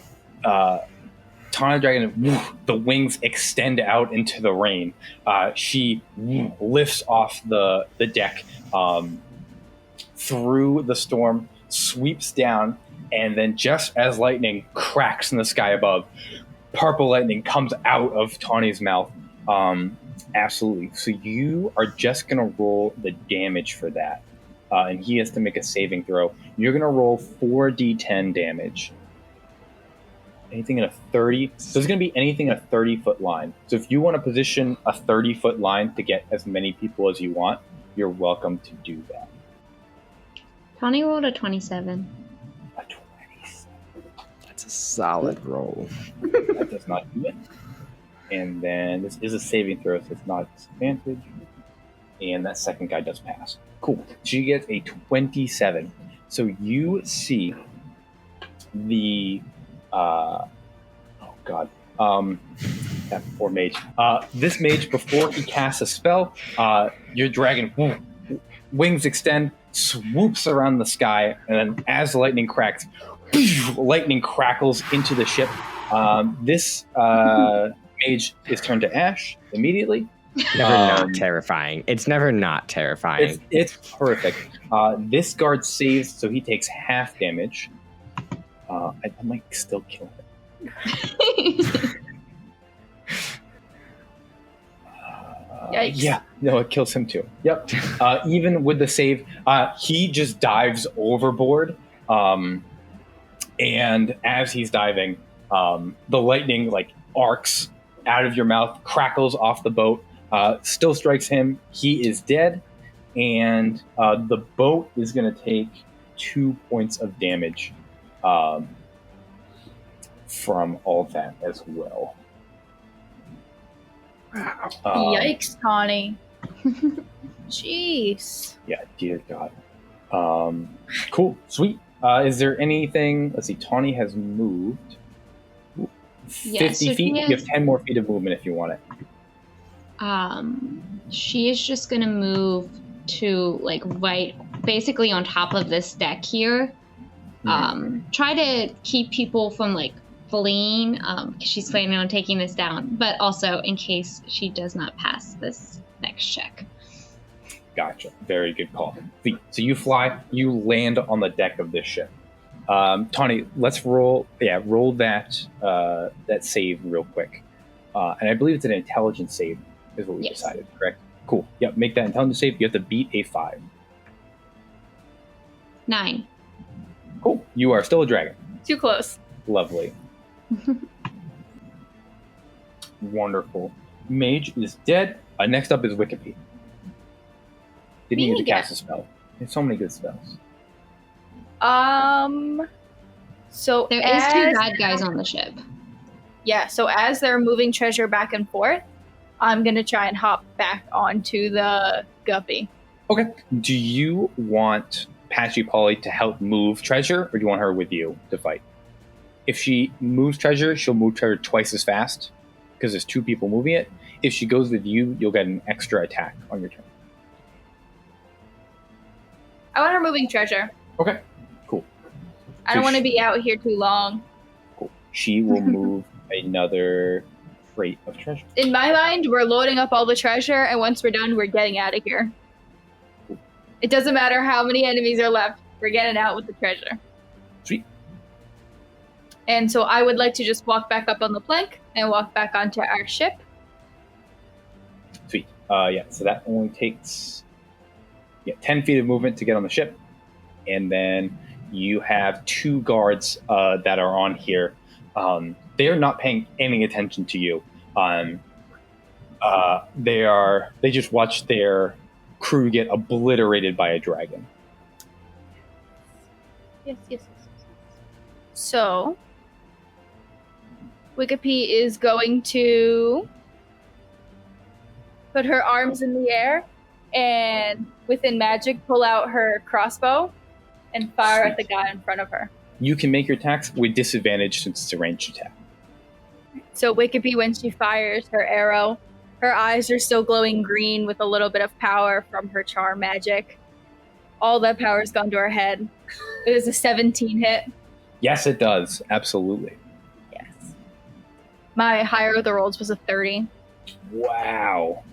Tawny Dragon, the wings extend out into the rain. She lifts off the deck through the storm, sweeps down, and then just as lightning cracks in the sky above, purple lightning comes out of Tawny's mouth. Absolutely. So you are just going to roll the damage for that. And he has to make a saving throw. You're going to roll 4d10 damage. Anything in a 30. So it's going to be anything in a 30-foot line. So if you want to position a 30-foot line to get as many people as you want, you're welcome to do that. Tawny rolled a 27. A 27. That's a solid roll. That does not do it. And then this is a saving throw, so it's not disadvantage. And that second guy does pass. Cool. She gets a 27. So you see the... that poor mage. This mage, before he casts a spell, your dragon wings extend, swoops around the sky, and then as the lightning cracks, lightning crackles into the ship. This mage is turned to ash immediately. Never not terrifying. It's never not terrifying. It's perfect. This guard saves, so he takes half damage. I might still kill him. Yeah, no, it kills him too. Yep. Even with the save, he just dives overboard. And as he's diving, the lightning arcs out of your mouth, crackles off the boat, still strikes him. He is dead, and the boat is going to take 2 points of damage from all that as well. Yikes, Connie. Jeez. Yeah, dear God. Cool, sweet. Is there anything? Let's see. Tawny has moved 50 feet. You have 10 more feet of movement if you want it. She is just gonna move to like right, basically on top of this deck here. Try to keep people from like fleeing, because she's planning on taking this down, but also in case she does not pass this next check. Gotcha. Very good call. So you fly, you land on the deck of this ship. Tawny, let's roll. Yeah, roll that that save real quick. And I believe it's an intelligence save, is what we decided. Correct. Cool. Yep. Make that intelligence save. You have to beat a 5. 9. Cool. You are still a dragon. Too close. Lovely. Wonderful. Mage is dead. Next up is Wikipedia. Didn't even cast a spell. There's so many good spells. So there is 2 bad guys on the ship. Yeah, so as they're moving treasure back and forth, I'm gonna try and hop back onto the guppy. Okay. Do you want Patchy Polly to help move treasure, or do you want her with you to fight? If she moves treasure, she'll move treasure twice as fast because there's 2 people moving it. If she goes with you, you'll get an extra attack on your turn. I want her moving treasure. Okay, cool. I don't want to be out here too long. Cool. She will move another crate of treasure. In my mind, we're loading up all the treasure, and once we're done, we're getting out of here. Cool. It doesn't matter how many enemies are left. We're getting out with the treasure. Sweet. And so I would like to just walk back up on the plank and walk back onto our ship. Sweet. Yeah, so that only takes 10 feet of movement to get on the ship. And then you have 2 guards that are on here. They are not paying any attention to you. They just watch their crew get obliterated by a dragon. Yes. So, Wikipedia is going to put her arms in the air and, within magic, pull out her crossbow and fire at the guy in front of her. You can make your attacks with disadvantage since it's a ranged attack. So Wikipedia, when she fires her arrow, her eyes are still glowing green with a little bit of power from her charm magic. All that power's gone to her head. It is a 17 hit. Yes, it does. Absolutely. Yes. My higher of the rolls was a 30. Wow.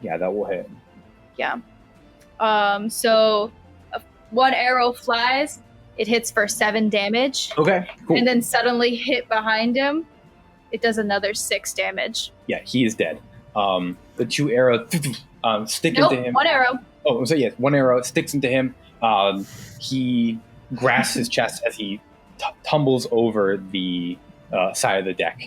Yeah, that will hit. Yeah. So 1 arrow flies. It hits for 7 damage. Okay, cool. And then suddenly hit behind him. It does another 6 damage. Yeah, he is dead. The 2 arrows stick into him. 1 arrow. Oh, so yes, 1 arrow sticks into him. He grasps his chest as he tumbles over the side of the deck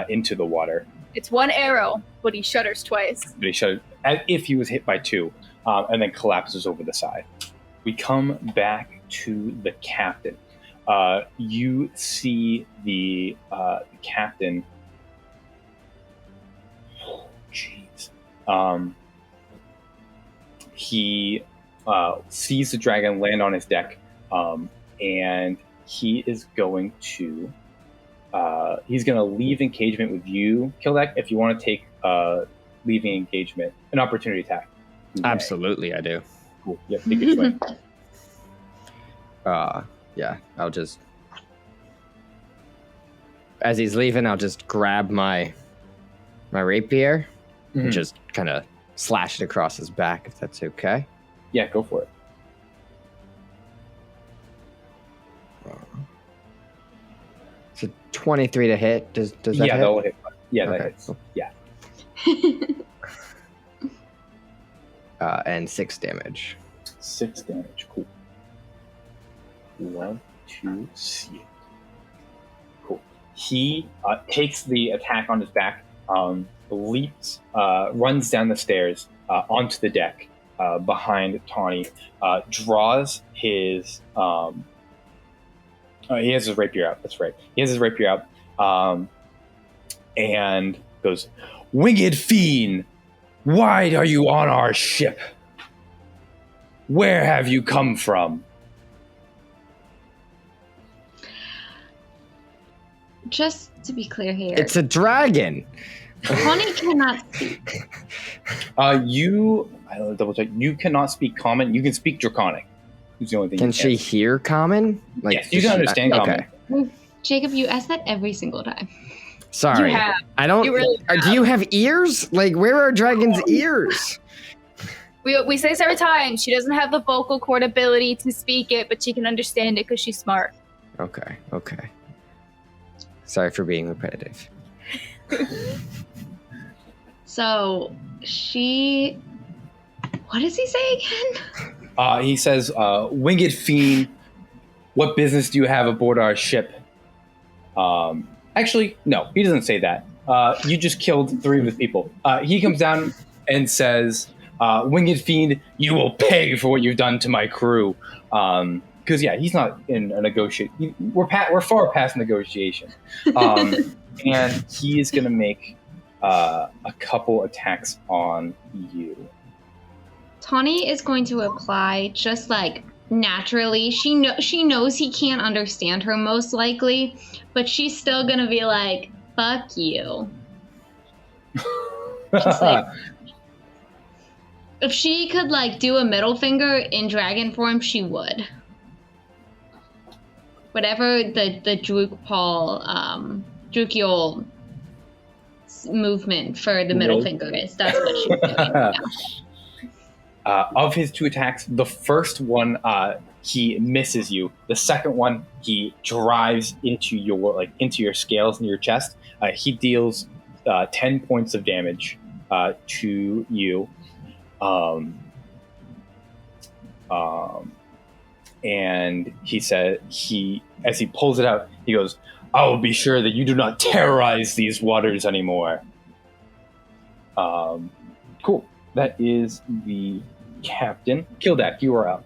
into the water. It's 1 arrow, but he shudders twice. But he shuddered as if he was hit by 2, and then collapses over the side. We come back to the captain. You see the captain. Oh, jeez. He sees the dragon land on his deck, and he is going to leave engagement with you, Kildek. If you want to take leaving engagement, an opportunity attack. Absolutely, I do. Cool. Yep, take your swing. Yeah, I'll just... As he's leaving, I'll just grab my rapier and just kind of slash it across his back, if that's okay. Yeah, go for it. It's a 23 to hit. Does that hit? That'll hit. Yeah, okay. That hits. Cool. Yeah. And 6 damage. 6 damage. Cool. Love to see it. Cool. He takes the attack on his back, leaps, runs down the stairs onto the deck behind Tawny, draws his. He has his rapier out. That's right. He has his rapier out, and goes, "Winged fiend, why are you on our ship? Where have you come from?" Just to be clear here, It's a dragon. Tawny cannot speak. I'll double check. You cannot speak Common. You can speak Draconic. Who's the only thing? Can you she can't. hear common? Yes, you can understand Common. Okay. Jacob, you ask that every single time. Sorry. You have. I don't. You really Do you have ears? Like, where are dragons' ears? We say this every time. She doesn't have the vocal cord ability to speak it, but she can understand it because she's smart. Okay. Sorry for being repetitive. So she. What does he say again? He says, "Winged fiend, what business do you have aboard our ship?" Actually, no, he doesn't say that. You just killed 3 of his people. He comes down and says, "Winged fiend, you will pay for what you've done to my crew." Because he's not in a negotiation. We're far past negotiation, and he is going to make a couple attacks on you. Tawny is going to apply just like naturally. She knows he can't understand her most likely, but she's still gonna be like, "Fuck you." She's like, if she could like do a middle finger in dragon form, she would. Whatever the Drukial movement for the middle finger is, that's what she's doing right now. Of his 2 attacks, the first one he misses you. The second one he drives into your scales in your chest. He deals 10 points of damage to you, and he said as he pulls it out, he goes, "I will be sure that you do not terrorize these waters anymore." Cool. That is the captain. Kildak, you are up.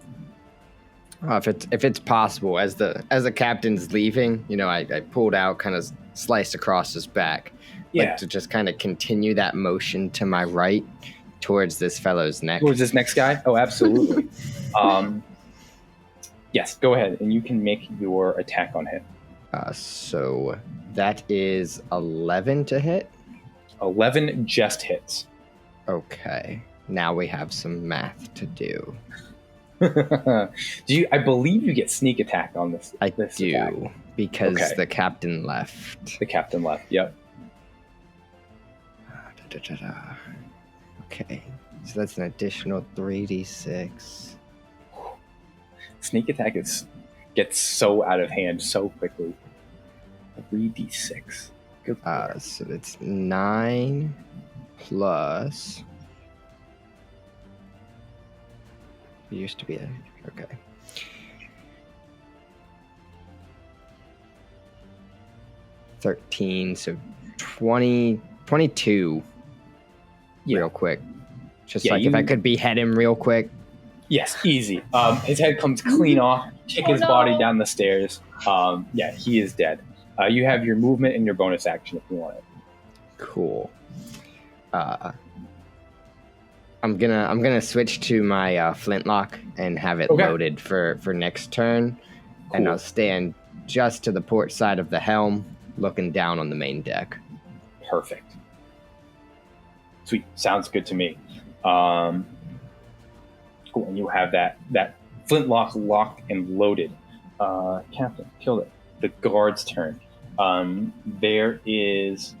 If it's possible, as the captain's leaving, I pulled out, kind of sliced across his back, to just kind of continue that motion to my right towards this fellow's neck. Towards this next guy? Oh, absolutely. Yes, go ahead, and you can make your attack on him. So that is 11 to hit. 11 just hits. Okay. Now we have some math to do. I believe you get sneak attack on this. I this do, attack. because the captain left. The captain left, yep. Okay, so that's an additional 3d6. Sneak attack gets so out of hand so quickly. 3d6. Good. So it's 9 plus... It used to be okay. 13, so 22. Yeah. Real quick. Just Yeah, if I could behead him real quick. Yes, easy. His head comes clean off, kick his body down the stairs. He is dead. You have your movement and your bonus action if you want it. Cool. I'm gonna switch to my flintlock and have it loaded for next turn, and I'll stand just to the port side of the helm, looking down on the main deck. Perfect. Sweet. Sounds good to me. Cool. And you have that flintlock locked and loaded. Captain, killed it. The guard's turn. There is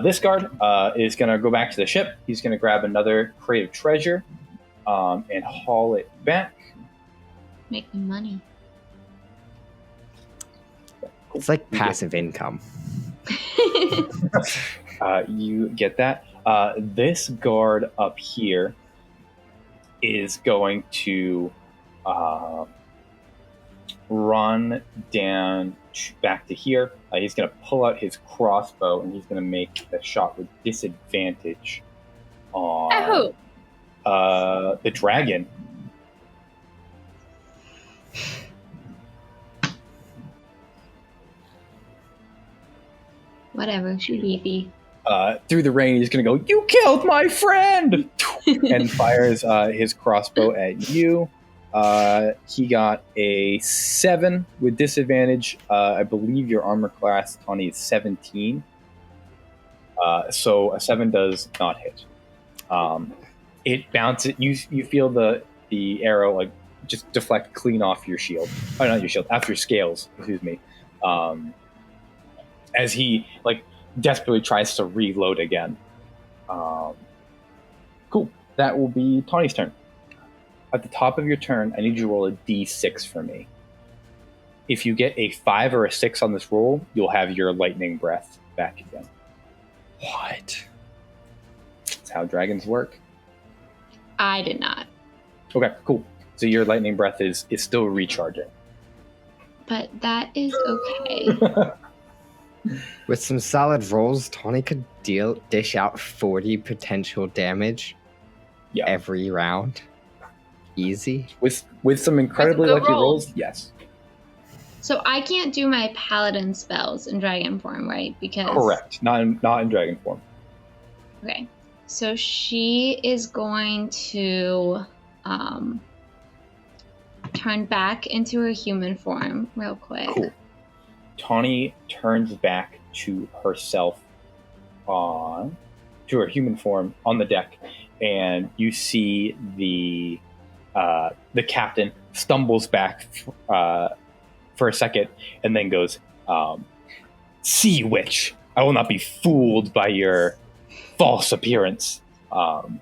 this guard is going to go back to the ship. He's going to grab another crate of treasure and haul it back. Make me money. It's like passive income. You get that. This guard up here is going to run down back to here. He's going to pull out his crossbow, and he's going to make a shot with disadvantage on the dragon. Whatever, shoot easy. Through the rain, he's going to go, "You killed my friend!" and fires his crossbow at you. He got a 7 with disadvantage. I believe your armor class, Tawny, is 17. So a 7 does not hit. It bounces. You feel the arrow like just deflect clean off your shield. Oh, not your shield, off your scales. Excuse me. As he like desperately tries to reload again. Cool. That will be Tawny's turn. At the top of your turn, I need you to roll a d6 for me. If you get a 5 or a 6 on this roll, you'll have your lightning breath back again. What? That's how dragons work. I did not. Okay, cool. So your lightning breath is still recharging. But that is okay. With some solid rolls, Tawny could dish out 40 potential damage every round. Easy. With some incredibly lucky rolls, yes. So I can't do my paladin spells in dragon form, right? Because correct. Not in dragon form. Okay. So she is going to turn back into her human form real quick. Cool. Tawny turns back to herself to her human form on the deck, and you see the captain stumbles back for a second and then goes, "Sea witch, I will not be fooled by your false appearance." And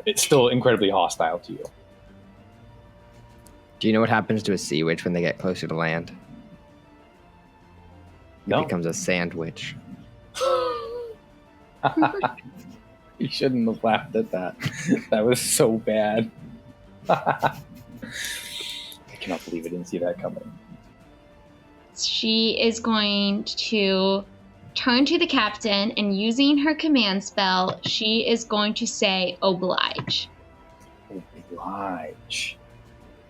it's still incredibly hostile to you. Do you know what happens to a sea witch when they get closer to land? No. It becomes a sandwich. You shouldn't have laughed at that. That was so bad. I cannot believe I didn't see that coming. She is going to turn to the captain, and using her command spell, she is going to say oblige. Oblige.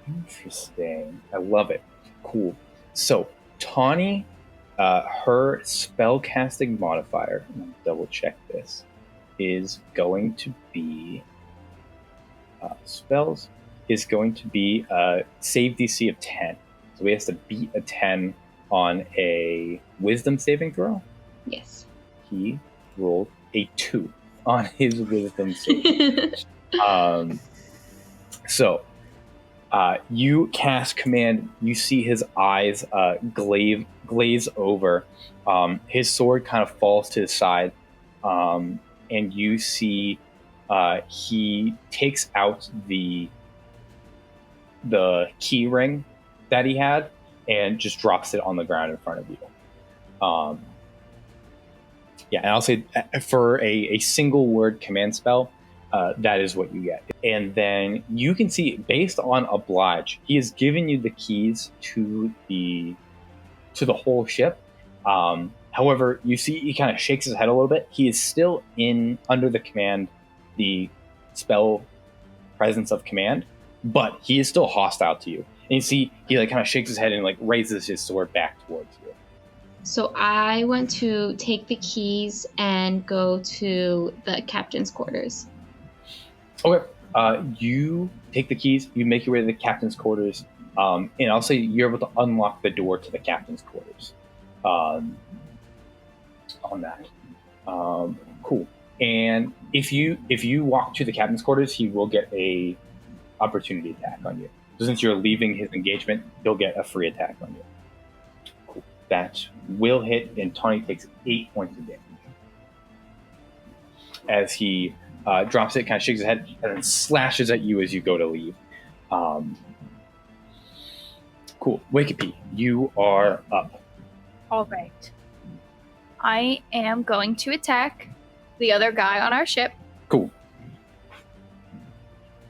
Interesting. I love it. Cool. So, Tawny, her spellcasting modifier, and I'll double check this, is going to be spells is going to be save DC of 10. So he has to beat a 10 on a wisdom saving throw. Yes. He rolled a 2 on his wisdom saving. So you cast command. You see his eyes glaze over. His sword kind of falls to the side, and you see he takes out the key ring that he had and just drops it on the ground in front of you. And I'll say for a single word command spell, that is what you get. And then you can see, based on oblige, he has given you the keys to the whole ship. However, you see he kind of shakes his head a little bit. He is still under the spell presence of command, but he is still hostile to you. And you see he like kind of shakes his head and like raises his sword back towards you. So I want to take the keys and go to the captain's quarters. Okay. You take the keys, you make your way to the captain's quarters, and I'll say you're able to unlock the door to the captain's quarters on that. Cool. And if you walk to the captain's quarters, he will get a opportunity attack on you. So since you're leaving his engagement, he'll get a free attack on you. Cool. That will hit, and Tawny takes 8 points of damage. As he drops it, kind of shakes his head, and then slashes at you as you go to leave. Cool. Wakey, you are up. All right. I am going to attack the other guy on our ship. Cool.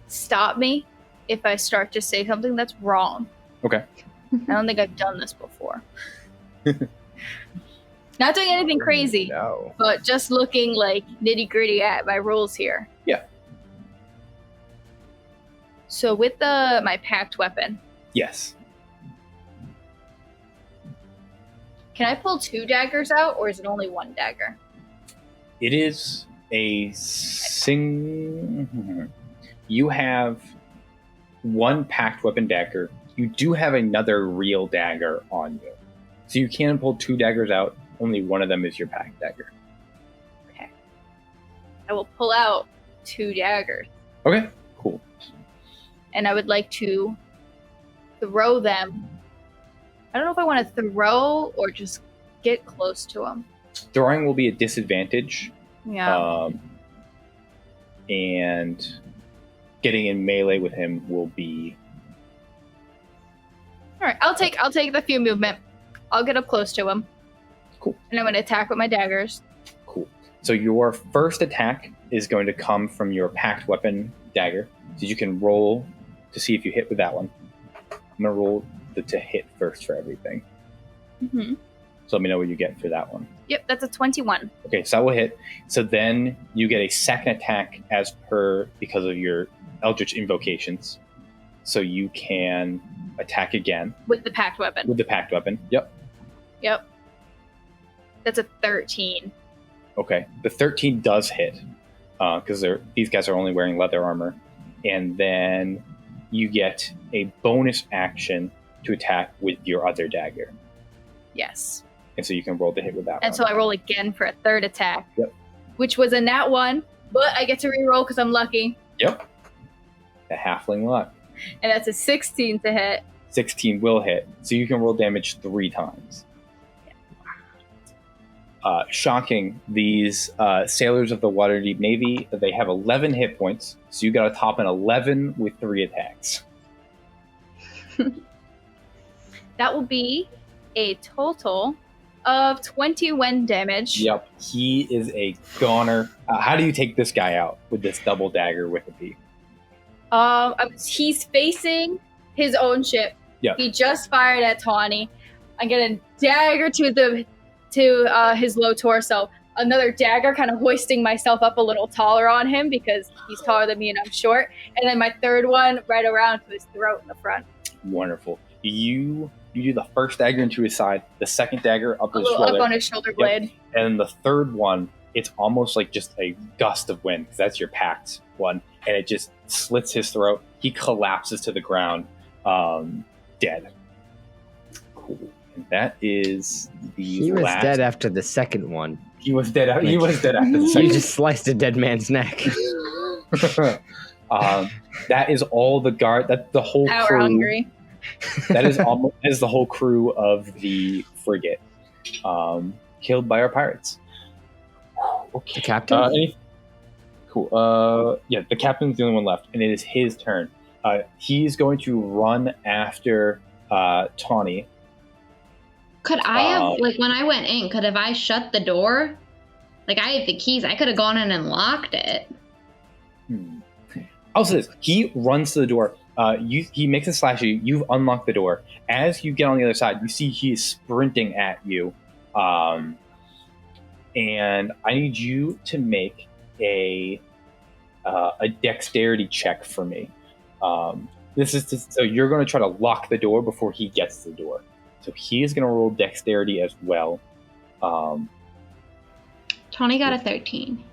Stop me if I start to say something that's wrong. Okay. I don't think I've done this before. Not doing anything crazy, No. but just looking like nitty gritty at my rolls here. Yeah. So with my packed weapon, Yes. can I pull 2 daggers out, or is it only 1 dagger? It is a You have 1 packed weapon dagger. You do have another real dagger on you. So you can pull 2 daggers out. Only one of them is your packed dagger. Okay. I will pull out 2 daggers. Okay, cool. And I would like to throw them. I don't know if I want to throw or just get close to them. Throwing will be a disadvantage. Yeah. And getting in melee with him will be... All right, I'll take the few movement. I'll get up close to him. Cool. And I'm going to attack with my daggers. Cool. So your first attack is going to come from your packed weapon dagger. So you can roll to see if you hit with that one. I'm going to roll to hit first for everything. Mm-hmm. So let me know what you get for that one. Yep, that's a 21. Okay, so that will hit. So then you get a second attack because of your Eldritch invocations. So you can attack again. With the packed weapon. With the packed weapon. Yep. That's a 13. Okay. The 13 does hit because these guys are only wearing leather armor. And then you get a bonus action to attack with your other dagger. Yes. And so you can roll the hit with that And one. so I roll again for a third attack. Yep. Which was a nat 1, but I get to re-roll because I'm lucky. Yep. The halfling luck. And that's a 16 to hit. 16 will hit. So you can roll damage 3 times. Shocking. These sailors of the Waterdeep Navy, they have 11 hit points. So you got to top an 11 with 3 attacks. That will be a total of 21 damage. Yep. He is a goner. How do you take this guy out with this double dagger with a P? He's facing his own ship. Yeah. He just fired at Tawny. I get a dagger to his low torso. Another dagger, kind of hoisting myself up a little taller on him because he's taller than me and I'm short. And then my third one right around to his throat in the front. Wonderful. You do the first dagger into his side, the second dagger up A his little shoulder, up on his shoulder blade. and the third one, it's almost like just a gust of wind because that's your packed one, and it just slits his throat. He collapses to the ground, dead. Cool. And that is the He was last. dead after the second one. He was dead. He was dead after the You second. just sliced a dead man's neck. That is all the guard. That's the whole Hour crew. hungry. That is the whole crew of the frigate, killed by our pirates. Okay. The captain? Cool. Yeah, the captain's the only one left, and it is his turn. He's going to run after Tawny. Could I have, when I went in, could have I shut the door? Like, I have the keys. I could have gone in and locked it. I'll say this. He runs to the door. He makes a slash at you. You've unlocked the door. As you get on the other side, you see he is sprinting at you. And I need you to make a dexterity check for me. So you're going to try to lock the door before he gets to the door. So he is going to roll dexterity as well. Tawny got a 13.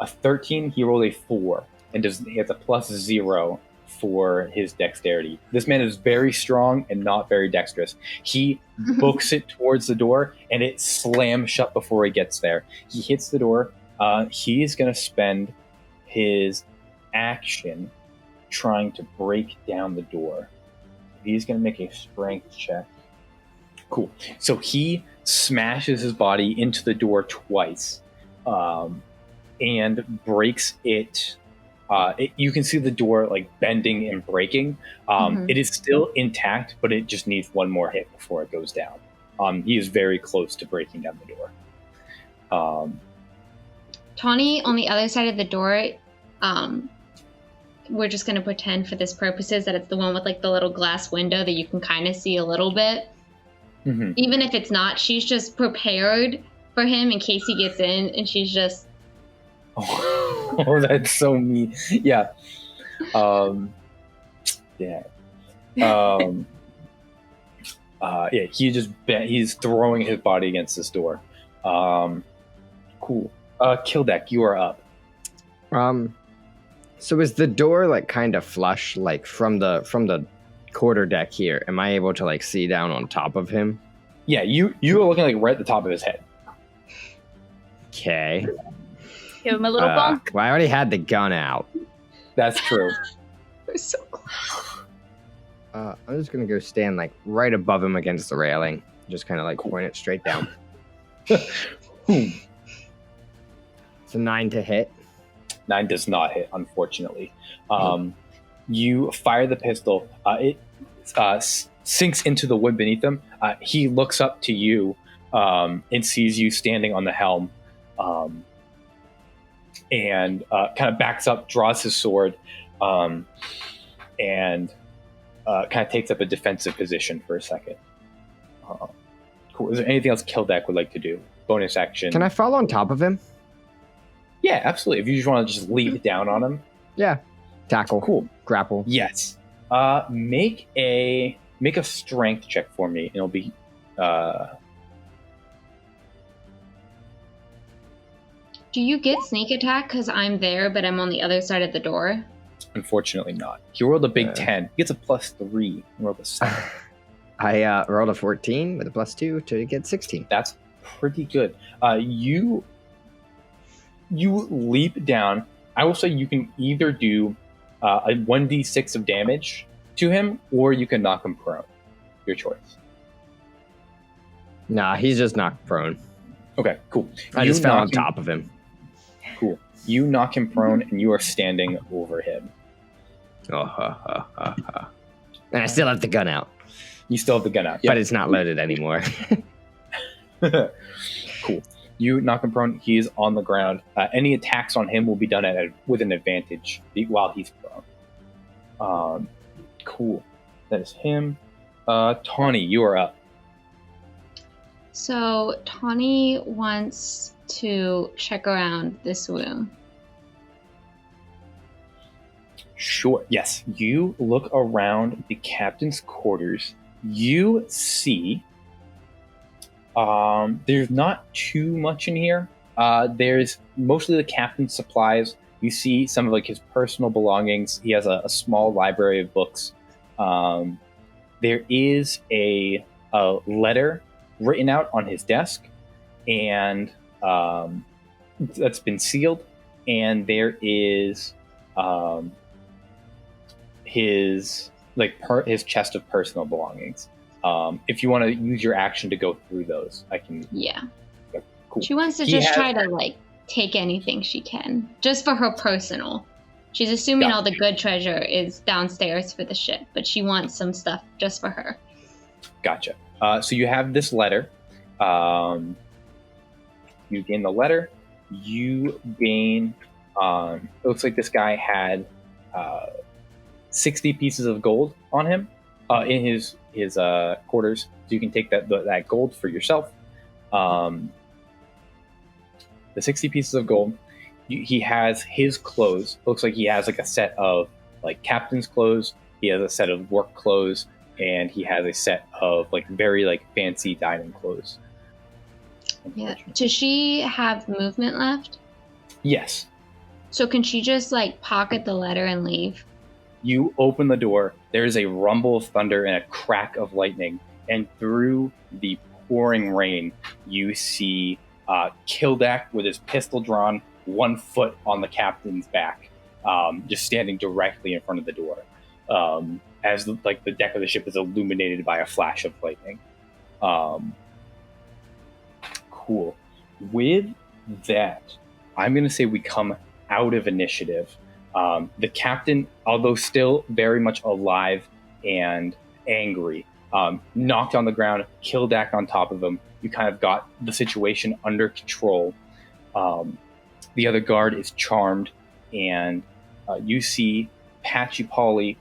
A 13, he rolled a 4, and he has a +0 for his dexterity. This man is very strong and not very dexterous. He books it towards the door, and it slams shut before he gets there. He hits the door. He is going to spend his action trying to break down the door. He's going to make a strength check. Cool. So he smashes his body into the door twice and breaks it. You can see the door like bending and breaking. It is still intact, but it just needs one more hit before it goes down. He is very close to breaking down the door. Tawny, on the other side of the door, we're just going to pretend for this purposes that it's the one with like the little glass window that you can kind of see a little bit. Mm-hmm. Even if it's not, she's just prepared for him in case he gets in, and she's just... Oh, that's so mean. Yeah. Yeah. Yeah, he's throwing his body against this door. Cool. Kildek, you are up. So is the door like kind of flush, like from the quarter deck here? Am I able to like see down on top of him? Yeah, you are looking like right at the top of his head. Okay. Give him a little bunk. Well, I already had the gun out. That's true. We're so close. I'm just gonna go stand like right above him against the railing. Just kind of like point it straight down. It's a 9 to hit. 9 does not hit, unfortunately. You fire the pistol. It sinks into the wood beneath him. He looks up to you and sees you standing on the helm, and kind of backs up, draws his sword, and kind of takes up a defensive position for a second. Cool. Is there anything else Kildek would like to do? Bonus action. Can I fall on top of him? Yeah, absolutely. If you just want to just leap down on him. Yeah. Tackle. Cool. Grapple. Yes. Make a strength check for me. It'll be Do you get sneak attack because I'm there, but I'm on the other side of the door? unfortunately not. He rolled a big 10. He gets a +3. He rolled a 7. I rolled a 14 with a +2 to get 16. That's pretty good. You leap down. I will say you can either do a 1d6 of damage to him, or you can knock him prone. Your choice. Nah, he's just knocked prone. Okay, cool. I just fell on top of him. Cool. You knock him prone, and you are standing over him. And I still have the gun out. You still have the gun out. But it's not loaded anymore. Cool. You knock him prone. He is on the ground. Any attacks on him will be done with an advantage while he's prone. Cool. That is him. Tawny, you are up. So Tawny wants to check around this room. Sure. Yes. You look around the captain's quarters. You see there's not too much in here. There's mostly the captain's supplies. You see some of like his personal belongings. He has a small library of books. There is a letter written out on his desk, and that's been sealed. And there is his his chest of personal belongings. If you want to use your action to go through those, I can. Yeah. Cool. She wants to try to take anything she can, just for her personal. She's assuming all the good treasure is downstairs for the ship, but she wants some stuff just for her. Gotcha. So you have this letter. You gain the letter. You gain. It looks like this guy had 60 pieces of gold on him in his quarters. So you can take that gold for yourself. The 60 pieces of gold. He has his clothes. Looks like he has a set of captain's clothes. He has a set of work clothes, and he has a set of very fancy dining clothes. Yeah. Does she have movement left? Yes. So can she just pocket the letter and leave? You open the door. There's a rumble of thunder and a crack of lightning, and through the pouring rain, you see Kildek with his pistol drawn, 1 foot on the captain's back, just standing directly in front of the door, as the deck of the ship is illuminated by a flash of lightning. Cool. With that, I'm going to say we come out of initiative. The captain, although still very much alive and angry, knocked on the ground, Kildek on top of him. You kind of got the situation under control. The other guard is charmed, and you see Patchy Polly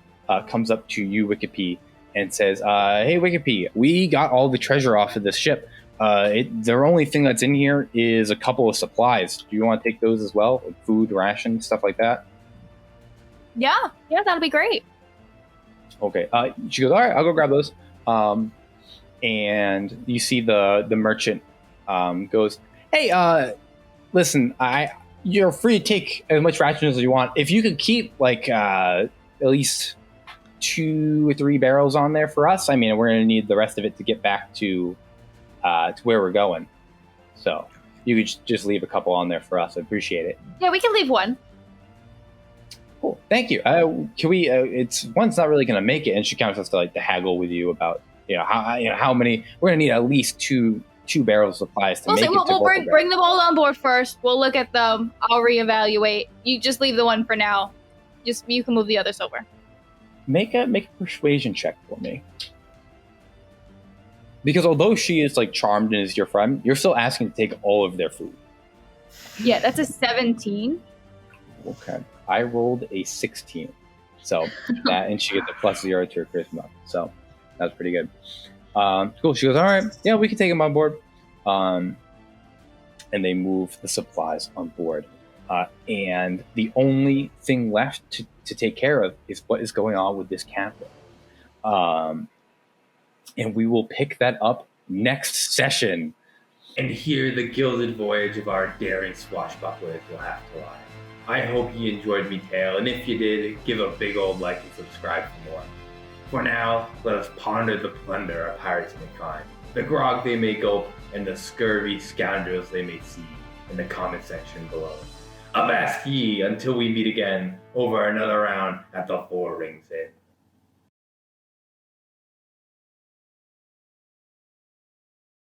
comes up to you, Wikipee, and says, "Hey, Wikipee, we got all the treasure off of this ship. The only thing that's in here is a couple of supplies. Do you want to take those as well? Like food, rations, stuff like that?" Yeah, that'll be great. Okay. She goes, "All right, I'll go grab those." And you see the merchant goes, "Hey, listen, you're free to take as much rations as you want. If you could keep like at least 2 or 3 barrels on there for us, I mean, we're gonna need the rest of it to get back to where we're going. So you could just leave a couple on there for us. I appreciate it." Yeah, we can leave one. Cool. Thank you. Can we? It's one's not really gonna make it, and she kind of has to like to haggle with you about how many. We're gonna need at least two barrels of supplies to make it. We'll bring them all on board first. We'll look at them. I'll reevaluate. You just leave the one for now. You can move the others over. Make a persuasion check for me. Because although she is like charmed and is your friend, you're still asking to take all of their food. Yeah, that's a 17. Okay. I rolled a 16. So that, and she gets a +0 to her charisma. So that's pretty good. Cool. She goes, "All right, yeah, we can take them on board." And they move the supplies on board. And the only thing left to take care of is what is going on with this captain. And we will pick that up next session. And here the Gilded Voyage of our daring swashbucklers will have to lie. I hope you enjoyed me tale, and if you did, give a big old like and subscribe for more. For now, let us ponder the plunder our pirates may find, the grog they may gulp, and the scurvy scoundrels they may see in the comment section below. Avast ye until we meet again over another round at the Four Rings Inn.